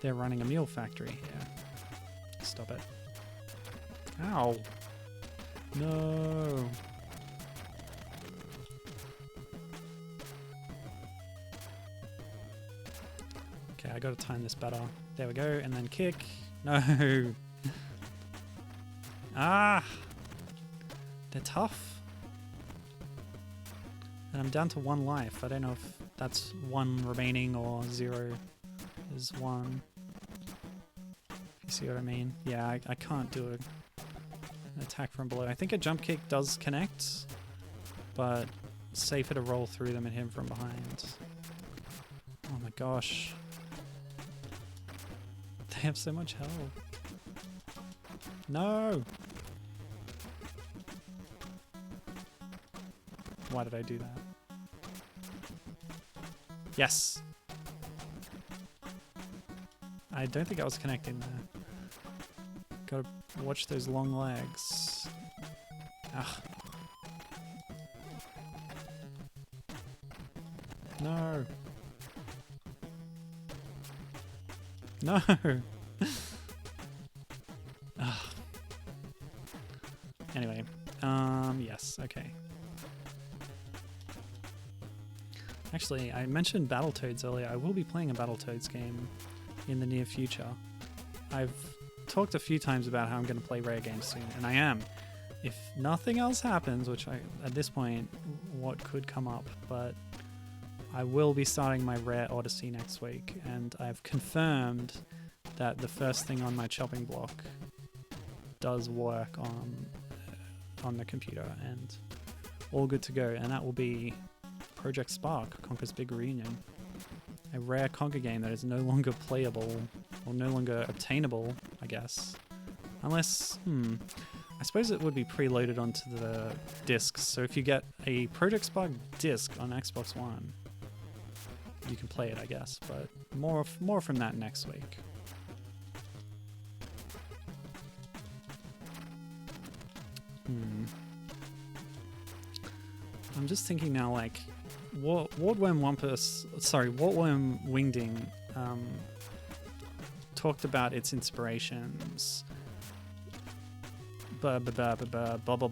They're running a mule factory here. Stop it. Ow. No. Okay, I gotta time this better. There we go, and then kick. No. Ah. They're tough. And I'm down to 1 life. I don't know if that's 1 remaining or 0 is 1. If you see what I mean. Yeah, I can't do an attack from below. I think a jump kick does connect, but it's safer to roll through them and hit him from behind. Oh my gosh. They have so much health. No! Why did I do that? Yes! I don't think I was connecting there. Gotta watch those long legs. Ugh. No! No! Ugh. Anyway, yes, okay. Actually, I mentioned Battletoads earlier. I will be playing a Battletoads game in the near future. I've talked a few times about how I'm going to play rare games soon, and I am. If nothing else happens, which at this point, what could come up, but I will be starting my Rare Odyssey next week, and I've confirmed that the first thing on my chopping block does work on the computer, and all good to go, and that will be Project Spark, Conker's Big Reunion. A rare Conker game that is no longer playable, or no longer obtainable, I guess. Unless, I suppose it would be preloaded onto the discs, so if you get a Project Spark disc on Xbox One, you can play it, I guess, but more from that next week. I'm just thinking now, like, Wart Worm Wingding talked about its inspirations. Bubble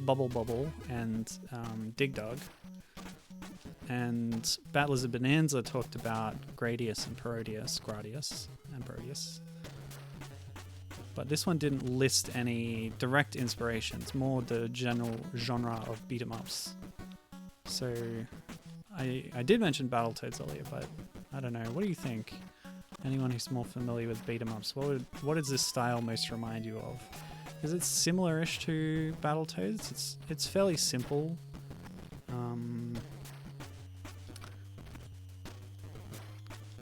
Bobble and Dig Dug. And Lizard Bonanza talked about Gradius and Gradius and Parodius. But this one didn't list any direct inspirations, more the general genre of beat 'em ups. So I did mention Battletoads earlier, but I don't know. What do you think? Anyone who's more familiar with beat 'em ups, what does this style most remind you of? Because it's similar-ish to Battletoads. It's fairly simple.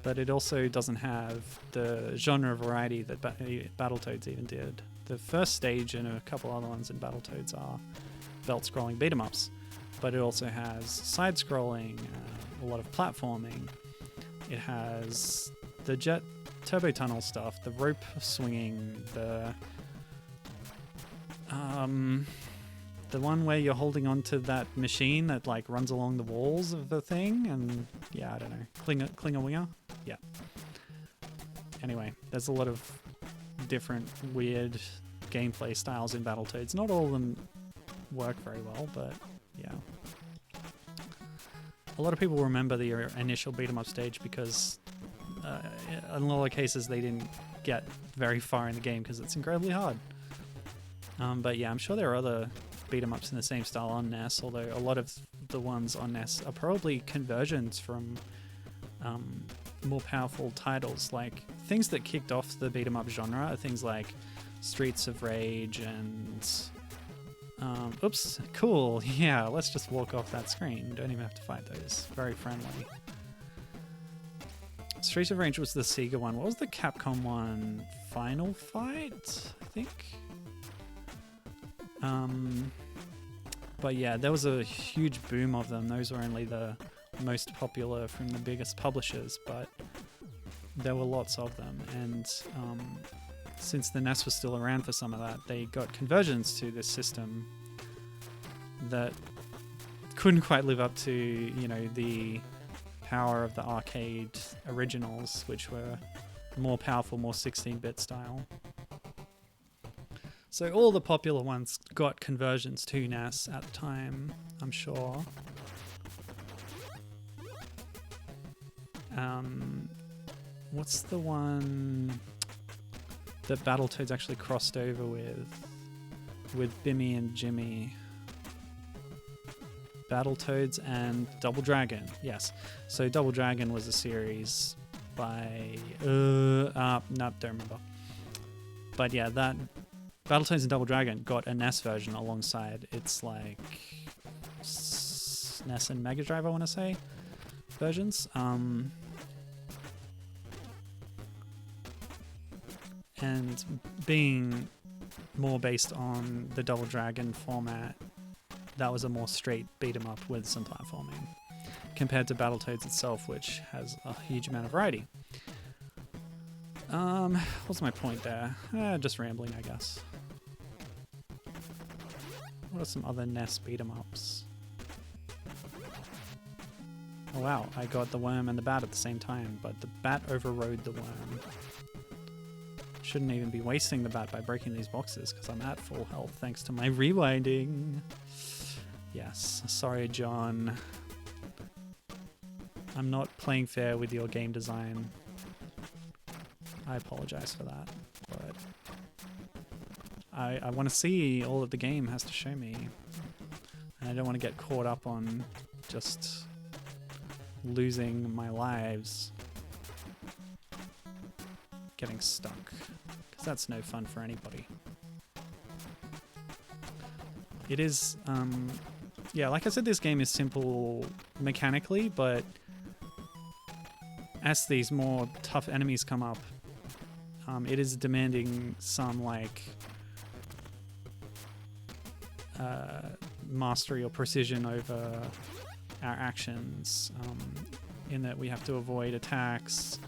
But it also doesn't have the genre variety that Battletoads even did. The first stage and a couple other ones in Battletoads are belt-scrolling beat 'em ups, but it also has side-scrolling, a lot of platforming. It has the jet turbo tunnel stuff, the rope swinging, the one where you're holding onto that machine that like runs along the walls of the thing, and yeah, I don't know, Klinger Winger. Yeah. Anyway, there's a lot of different weird gameplay styles in Battletoads. Not all of them work very well, but yeah. A lot of people remember the initial beat 'em up stage because in a lot of cases they didn't get very far in the game because it's incredibly hard. But yeah, I'm sure there are other beat 'em ups in the same style on NES, although a lot of the ones on NES are probably conversions from more powerful titles. Like things that kicked off the beat 'em up genre are things like Streets of Rage and oops, cool, yeah, let's just walk off that screen. Don't even have to fight those. Very friendly. Streets of Rage was the Sega one. What was the Capcom one? Final Fight, I think? But yeah, there was a huge boom of them. Those were only the most popular from the biggest publishers, but there were lots of them. And since the NES was still around for some of that, they got conversions to this system that couldn't quite live up to, you know, the power of the arcade originals, which were more powerful, more 16-bit style. So all the popular ones got conversions to NES at the time, I'm sure. What's the one that Battletoads actually crossed over with Bimmy and Jimmy? Battletoads and Double Dragon, yes. So Double Dragon was a series by nope, don't remember. But yeah, that Battletoads and Double Dragon got a NES version alongside its like NES and Mega Drive, I want to say, versions. And being more based on the Double Dragon format, that was a more straight beat 'em up with some platforming, compared to Battletoads itself, which has a huge amount of variety. What's my point there? Just rambling, I guess. What are some other NES beat 'em ups? Oh wow, I got the worm and the bat at the same time, but the bat overrode the worm. Shouldn't even be wasting the bat by breaking these boxes because I'm at full health thanks to my rewinding. Yes, sorry John. I'm not playing fair with your game design. I apologize for that, but I want to see all that the game has to show me. And I don't want to get caught up on just losing my lives. Getting stuck. Because that's no fun for anybody. It is, yeah, like I said, this game is simple mechanically, but as these more tough enemies come up, it is demanding some, like, mastery or precision over our actions, in that we have to avoid attacks,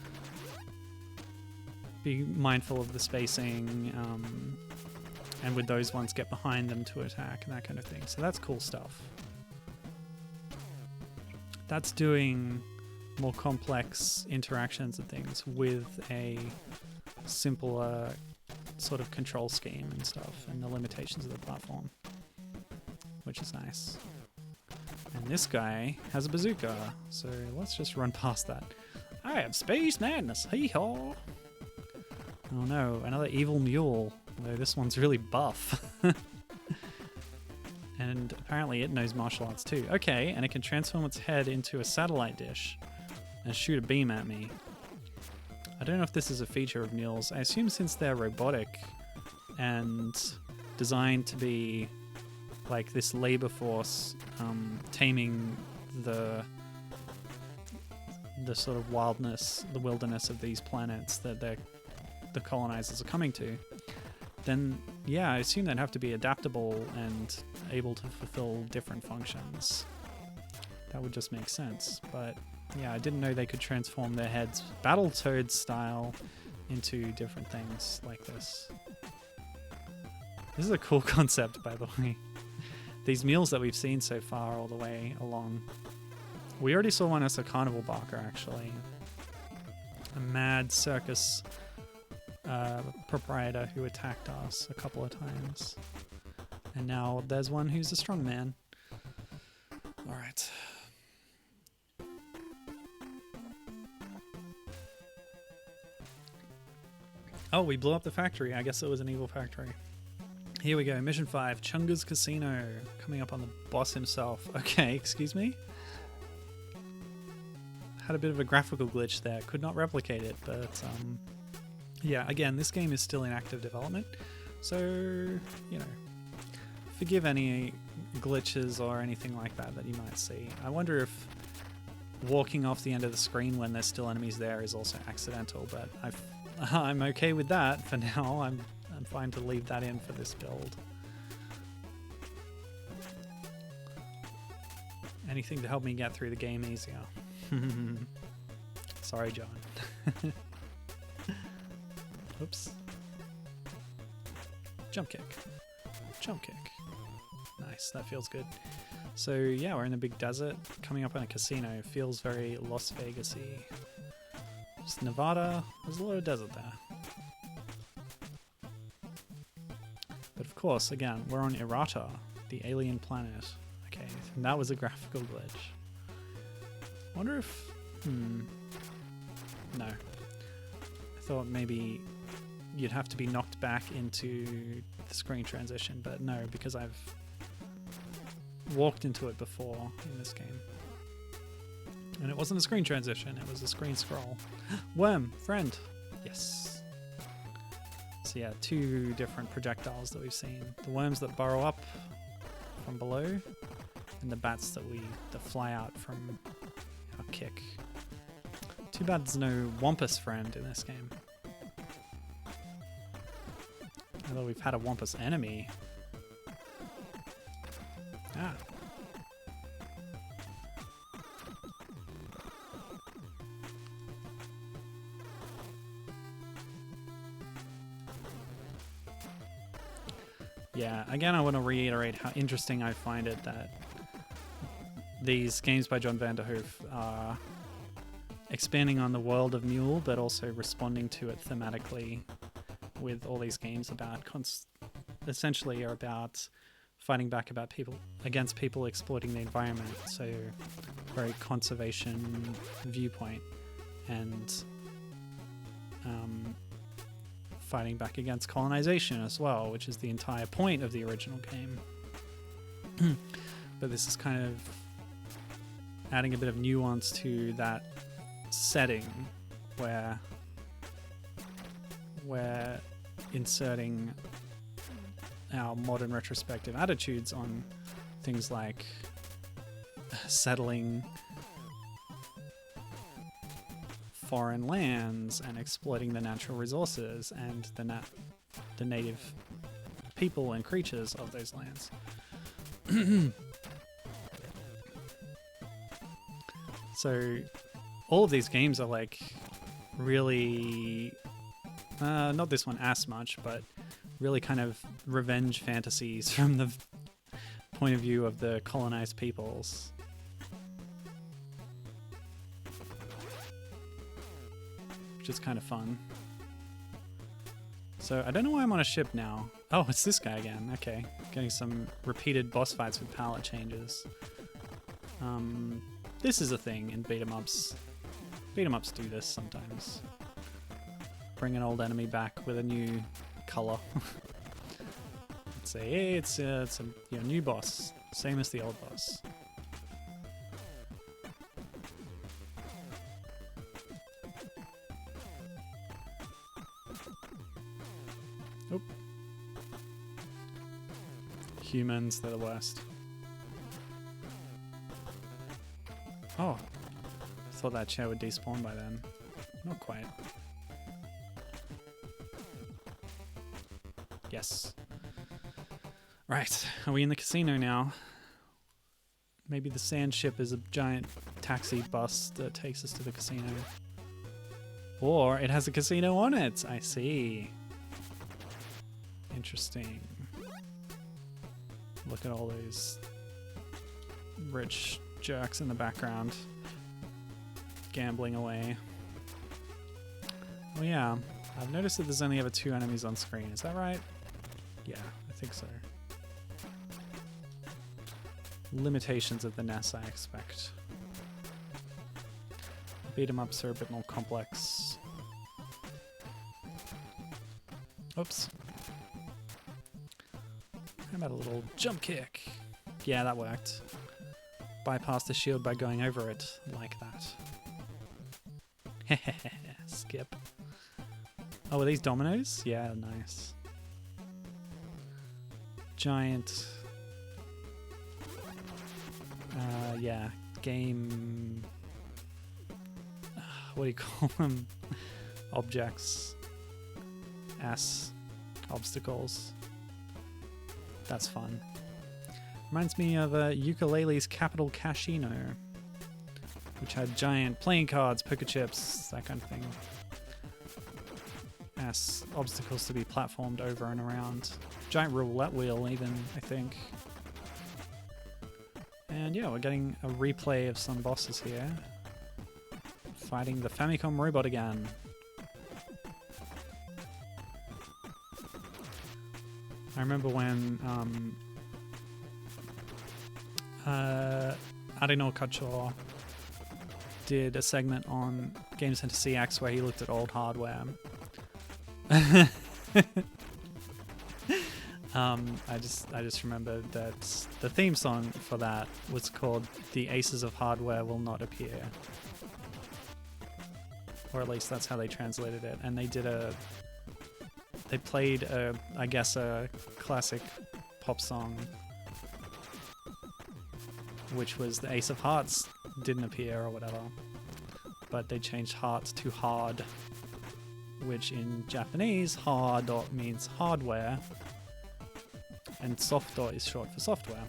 be mindful of the spacing, and with those ones get behind them to attack and that kind of thing. So that's cool stuff. That's doing more complex interactions and things with a simpler sort of control scheme and stuff, and the limitations of the platform, which is nice. And this guy has a bazooka, so let's just run past that. I have space madness, hee-haw! Oh no, another evil mule, though this one's really buff. And apparently it knows martial arts too. Okay, and it can transform its head into a satellite dish and shoot a beam at me. I don't know if this is a feature of mules. I assume since they're robotic and designed to be like this labor force taming the sort of wildness, the wilderness of these planets that the colonizers are coming to, then yeah, I assume they'd have to be adaptable and able to fulfill different functions. That would just make sense. But yeah, I didn't know they could transform their heads Battletoads style into different things like this. This is a cool concept, by the way. These mules that we've seen so far all the way along. We already saw one as a carnival barker, actually. A mad circus proprietor who attacked us a couple of times. And now there's one who's a strong man. Alright. Oh, we blew up the factory. I guess it was an evil factory. Here we go. Mission 5. Chunga's Casino. Coming up on the boss himself. Okay, excuse me? Had a bit of a graphical glitch there. Could not replicate it, but yeah, again, this game is still in active development. So, you know, forgive any glitches or anything like that you might see. I wonder if walking off the end of the screen when there's still enemies there is also accidental, but I'm okay with that for now. I'm fine to leave that in for this build. Anything to help me get through the game easier. Sorry, John. Oops. Jump kick. Jump kick. Nice, that feels good. So yeah, we're in the big desert, coming up on a casino. Feels very Las Vegas-y. Just Nevada, there's a lot of desert there. But of course, again, we're on Errata, the alien planet. Okay, and that was a graphical glitch. I wonder if... No. I thought maybe you'd have to be knocked back into the screen transition, but no, because I've walked into it before in this game. And it wasn't a screen transition, it was a screen scroll. Worm, friend. Yes. So yeah, two different projectiles that we've seen. The worms that burrow up from below, and the bats that fly out from our kick. Too bad there's no Wampus friend in this game. Although we've had a Wampus enemy. Ah. Yeah, again, I want to reiterate how interesting I find it that these games by John Vanderhoef are expanding on the world of Mule, but also responding to it thematically with all these games about essentially are about fighting back against people exploiting the environment. So very conservation viewpoint, and fighting back against colonization as well, which is the entire point of the original game. But this is kind of adding a bit of nuance to that setting where we're inserting our modern retrospective attitudes on things like settling foreign lands and exploiting the natural resources and the native people and creatures of those lands. So all of these games are like really not this one as much, but really kind of revenge fantasies from the point of view of the colonized peoples. Which is kind of fun. So I don't know why I'm on a ship now. Oh, it's this guy again. Okay. Getting some repeated boss fights with palette changes. This is a thing in beat 'em ups. Beat 'em ups do this sometimes. Bring an old enemy back with a new color. Say, hey, it's a new boss, same as the old boss. Oop. Humans, they're the worst. Oh, thought that chair would despawn by then. Not quite. Yes. Right, are we in the casino now? Maybe the sand ship is a giant taxi bus that takes us to the casino. Or it has a casino on it, I see. Interesting. Look at all those rich jerks in the background. Gambling away. Oh yeah, I've noticed that there's only ever 2 enemies on screen, is that right? Yeah, I think so. Limitations of the NES, I expect. Beat 'em ups are a bit more complex. Oops. How about a little jump kick? Yeah, that worked. Bypass the shield by going over it, like that. Skip. Oh, are these dominoes? Yeah, nice. Giant... yeah, game... what do you call them? Objects. Obstacles. That's fun. Reminds me of Ukulele's Capital Casino, which had giant playing cards, poker chips, that kind of thing. Obstacles to be platformed over and around. Giant roulette wheel even, I think. And yeah, we're getting a replay of some bosses here. Fighting the Famicom robot again. I remember when Arino Kacho did a segment on Game Center CX where he looked at old hardware. I just remember that the theme song for that was called "The Aces of Hardware Will Not Appear," or at least that's how they translated it. And they played I guess a classic pop song, which was the Ace of Hearts didn't appear or whatever, but they changed hearts to hard, which in Japanese hard means hardware. And soft is short for software.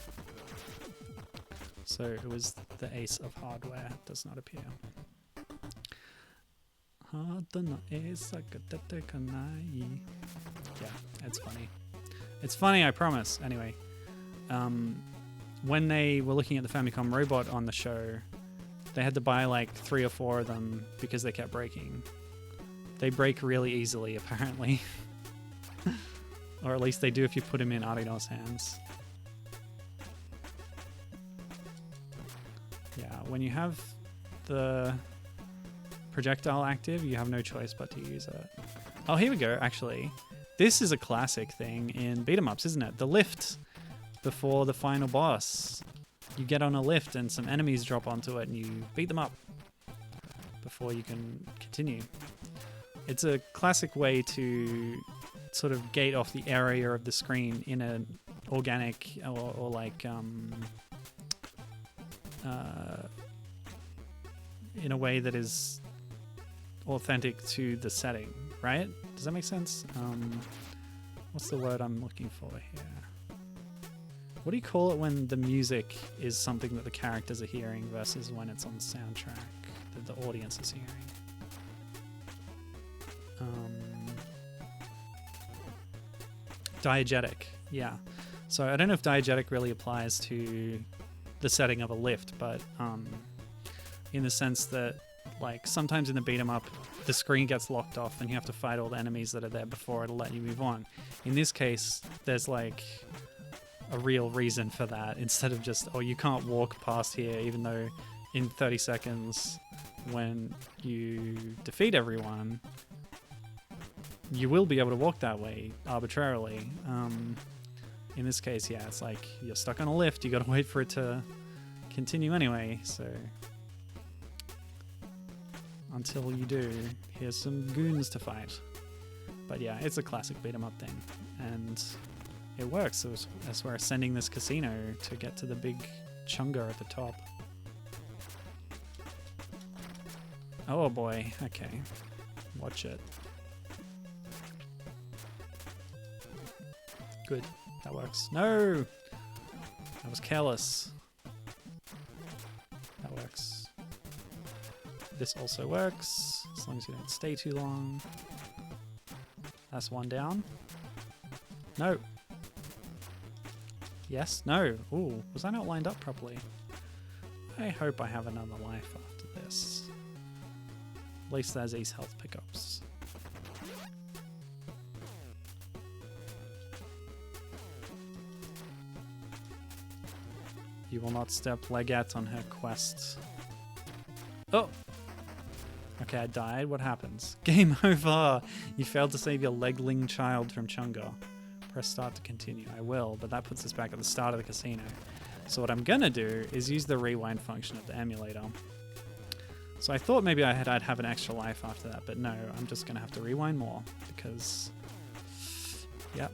So it was the Ace of Hardware does not appear. Yeah, it's funny. It's funny, I promise. Anyway, when they were looking at the Famicom robot on the show, they had to buy like 3 or 4 of them because they kept breaking. They break really easily, apparently. Or at least they do if you put him in Arino's hands. Yeah, when you have the projectile active, you have no choice but to use it. Oh, here we go, actually. This is a classic thing in beat 'em ups, isn't it? The lift before the final boss. You get on a lift and some enemies drop onto it and you beat them up before you can continue. It's a classic way to sort of gate off the area of the screen in an organic or like in a way that is authentic to the setting, right? Does that make sense? What's the word I'm looking for here? What do you call it when the music is something that the characters are hearing versus when it's on the soundtrack that the audience is hearing? Diegetic, yeah. So I don't know if diegetic really applies to the setting of a lift, but in the sense that, like, sometimes in the beat 'em up, the screen gets locked off and you have to fight all the enemies that are there before it'll let you move on. In this case, there's like a real reason for that, instead of just, oh, you can't walk past here, even though in 30 seconds when you defeat everyone, you will be able to walk that way arbitrarily. In this case, yeah, it's like you're stuck on a lift, you gotta wait for it to continue anyway, so until you do, here's some goons to fight. But yeah, it's a classic beat 'em up thing, and it works as we're ascending this casino to get to the big chunga at the top. Oh boy, okay, watch it. Good, that works. No! I was careless. That works. This also works, as long as you don't stay too long. That's one down. No! Yes? No! Ooh, was I not lined up properly? I hope I have another life after this. At least there's these health pickups. You will not step Leggette on her quest. Oh! Okay, I died. What happens? Game over! You failed to save your legling child from Chunga. Press start to continue. I will, but that puts us back at the start of the casino. So what I'm gonna do is use the rewind function of the emulator. So I thought maybe I'd have an extra life after that, but no, I'm just gonna have to rewind more because, yep,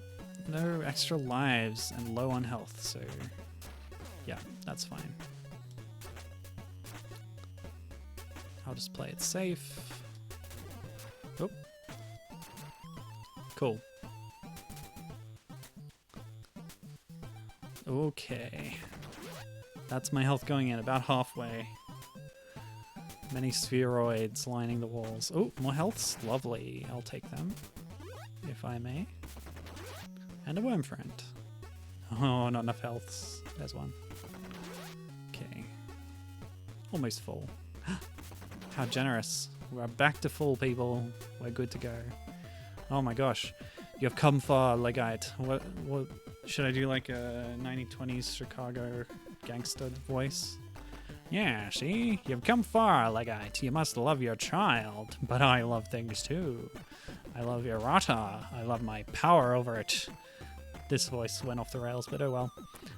no extra lives and low on health, so yeah, that's fine. I'll just play it safe. Oh. Cool. Okay. That's my health going in, about halfway. Many spheroids lining the walls. Oh, more healths? Lovely. I'll take them, if I may. And a worm friend. Oh, not enough healths. There's one. Okay. Almost full. How generous. We're back to full, people. We're good to go. Oh my gosh. You have come far, Leggite. What should I do, like a 1920s Chicago gangster voice? Yeah, see? You've come far, Leggite. You must love your child. But I love things too. I love your rata. I love my power over it. This voice went off the rails, but oh well.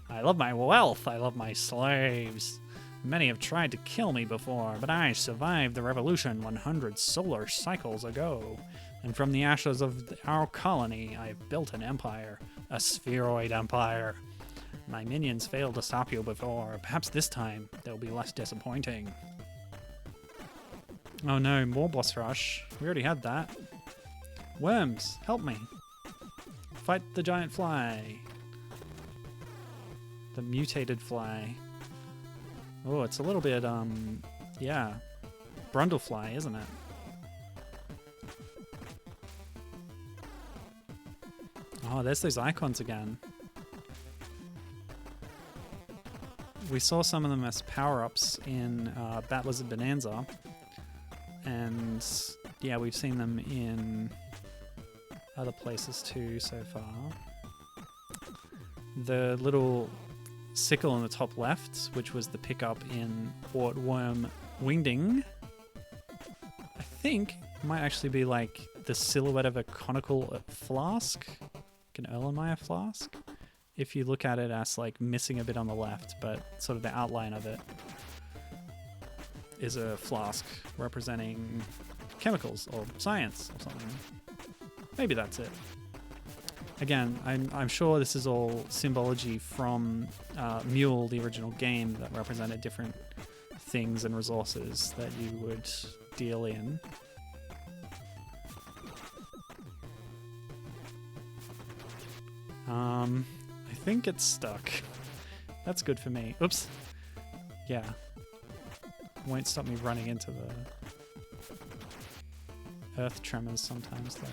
I love my wealth. I love my slaves. Many have tried to kill me before, but I survived the revolution 100 solar cycles ago. And from the ashes of our colony, I've built an empire. A spheroid empire. My minions failed to stop you before. Perhaps this time they'll be less disappointing. Oh no, more boss rush. We already had that. Worms, help me. Fight the giant fly. The mutated fly. Oh, it's a little bit, yeah. Brundlefly, isn't it? Oh, there's those icons again. We saw some of them as power-ups in Bat Lizard Bonanza. And yeah, we've seen them in other places too so far. The little sickle in the top left, which was the pickup in Wart Worm Wingding, I think might actually be like the silhouette of a conical flask, like an Erlenmeyer flask, if you look at it as like missing a bit on the left, but sort of the outline of it is a flask representing chemicals or science or something. Maybe that's it. Again, I'm sure this is all symbology from Mule, the original game, that represented different things and resources that you would deal in. I think it's stuck. That's good for me. Oops. Yeah. Won't stop me running into the earth tremors sometimes, though.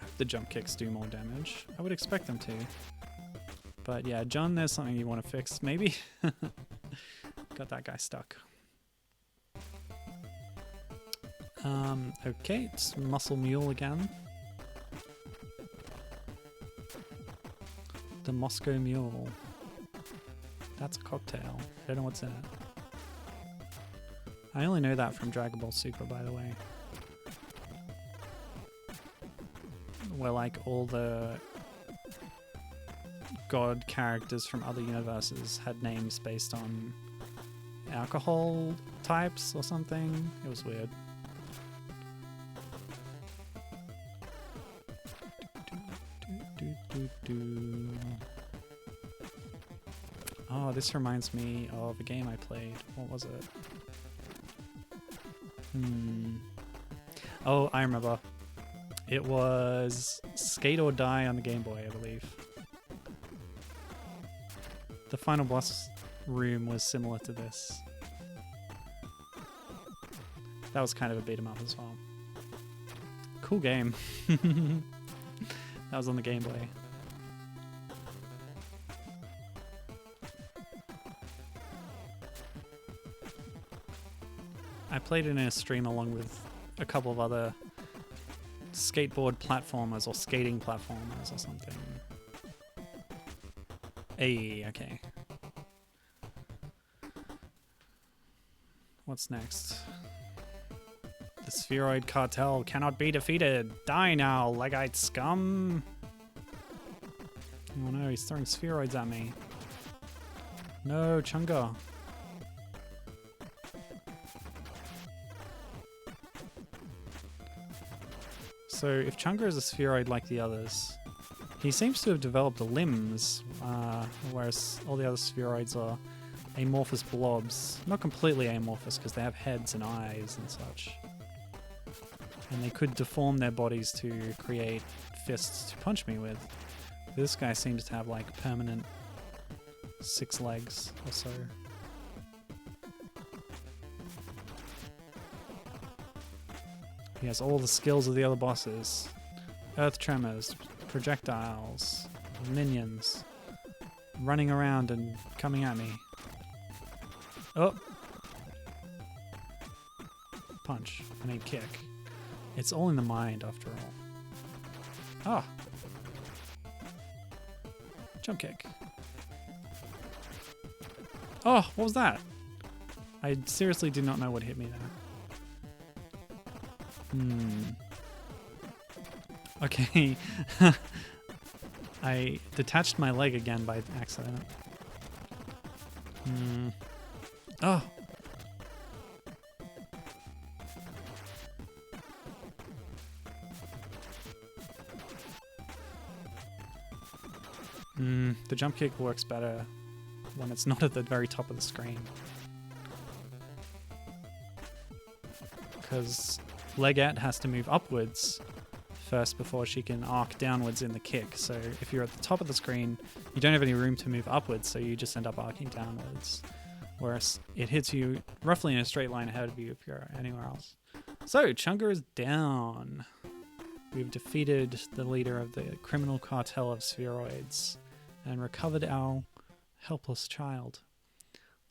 I the jump kicks do more damage. I would expect them to. But yeah, John, there's something you want to fix, maybe? Got that guy stuck. Okay, it's Muscle Mule again. The Moscow Mule. That's a cocktail. I don't know what's in it. I only know that from Dragon Ball Super, by the way. Where like all the god characters from other universes had names based on alcohol types or something. It was weird. Oh, this reminds me of a game I played. What was it? Oh, I remember. It was Skate or Die on the Game Boy, I believe. The final boss room was similar to this. That was kind of a beat 'em up as well. Cool game. That was on the Game Boy. I played it in a stream along with a couple of other skateboard platformers or skating platformers or something. Hey, okay. What's next? The spheroid cartel cannot be defeated. Die now, Leggite scum. Oh no, he's throwing spheroids at me. No, Chunga. So if Chunga is a spheroid like the others, he seems to have developed limbs, whereas all the other spheroids are amorphous blobs. Not completely amorphous because they have heads and eyes and such. And they could deform their bodies to create fists to punch me with. This guy seems to have like permanent 6 legs or so. He has all the skills of the other bosses. Earth tremors, projectiles, minions, running around and coming at me. Oh! Punch. I mean kick. It's all in the mind after all. Ah! Jump kick. Oh, what was that? I seriously did not know what hit me there. Okay. I detached my leg again by accident. Oh! The jump kick works better when it's not at the very top of the screen. Because Leggette has to move upwards first before she can arc downwards in the kick. So if you're at the top of the screen, you don't have any room to move upwards, so you just end up arcing downwards. Whereas it hits you roughly in a straight line ahead of you if you're anywhere else. So Chunga is down. We've defeated the leader of the criminal cartel of spheroids and recovered our helpless child.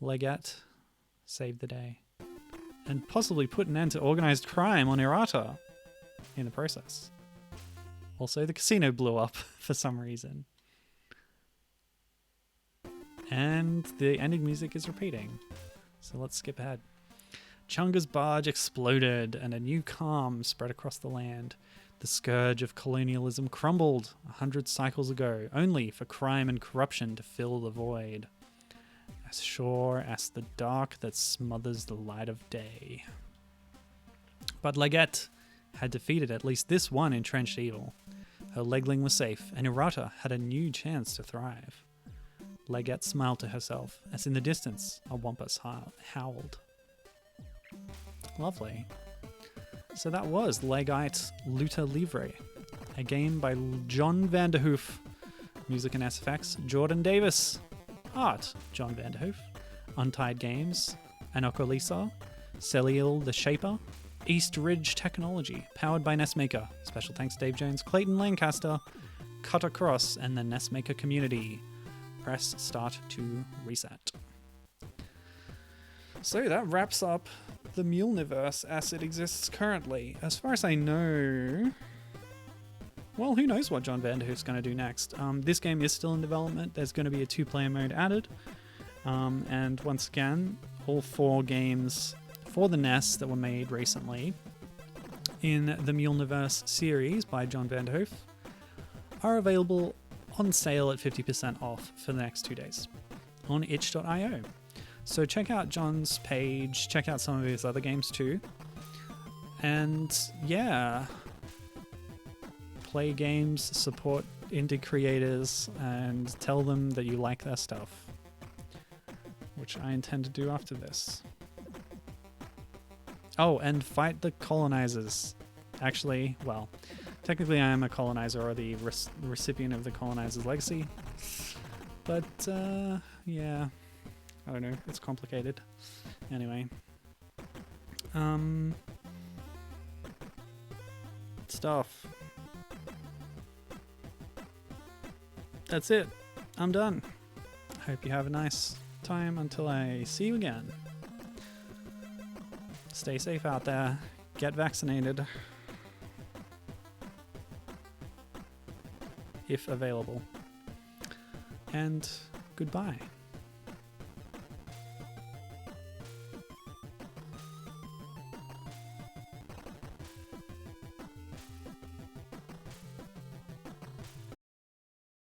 Leggette saved the day. And possibly put an end to organized crime on Errata in the process. Also, the casino blew up for some reason. And the ending music is repeating. So let's skip ahead. Chunga's barge exploded and a new calm spread across the land. The scourge of colonialism crumbled 100 cycles ago, only for crime and corruption to fill the void. As sure as the dark that smothers the light of day. But Leggette had defeated at least this one entrenched evil. Her legling was safe, and Errata had a new chance to thrive. Leggette smiled to herself, as in the distance, a Wampus howled. Lovely. So that was Leggite Luta Livre, a game by John Vanderhoef. Music and SFX, Jordan Davis. Art, John Vanderhoef. Untied Games, Anokolisa, Celil the Shaper, East Ridge Technology, powered by Nestmaker. Special thanks Dave Jones, Clayton Lancaster, Cutter Cross, and the Nestmaker community. Press start to reset. So that wraps up the Muleniverse as it exists currently. As far as I know, well, who knows what John Vanderhoef's going to do next. This game is still in development. There's going to be a 2-player mode added. And once again, all 4 games for the NES that were made recently in the Muleniverse series by John Vanderhoef are available on sale at 50% off for the next 2 days on itch.io. So check out John's page, check out some of his other games too. And yeah, play games, support indie creators, and tell them that you like their stuff, which I intend to do after this. Oh, and fight the colonisers. Actually, well, technically I am a colonizer, or the recipient of the colonizer's legacy. But, yeah, I don't know, it's complicated. Anyway. Stuff. That's it. I'm done. Hope you have a nice time until I see you again. Stay safe out there. Get vaccinated. If available. And goodbye.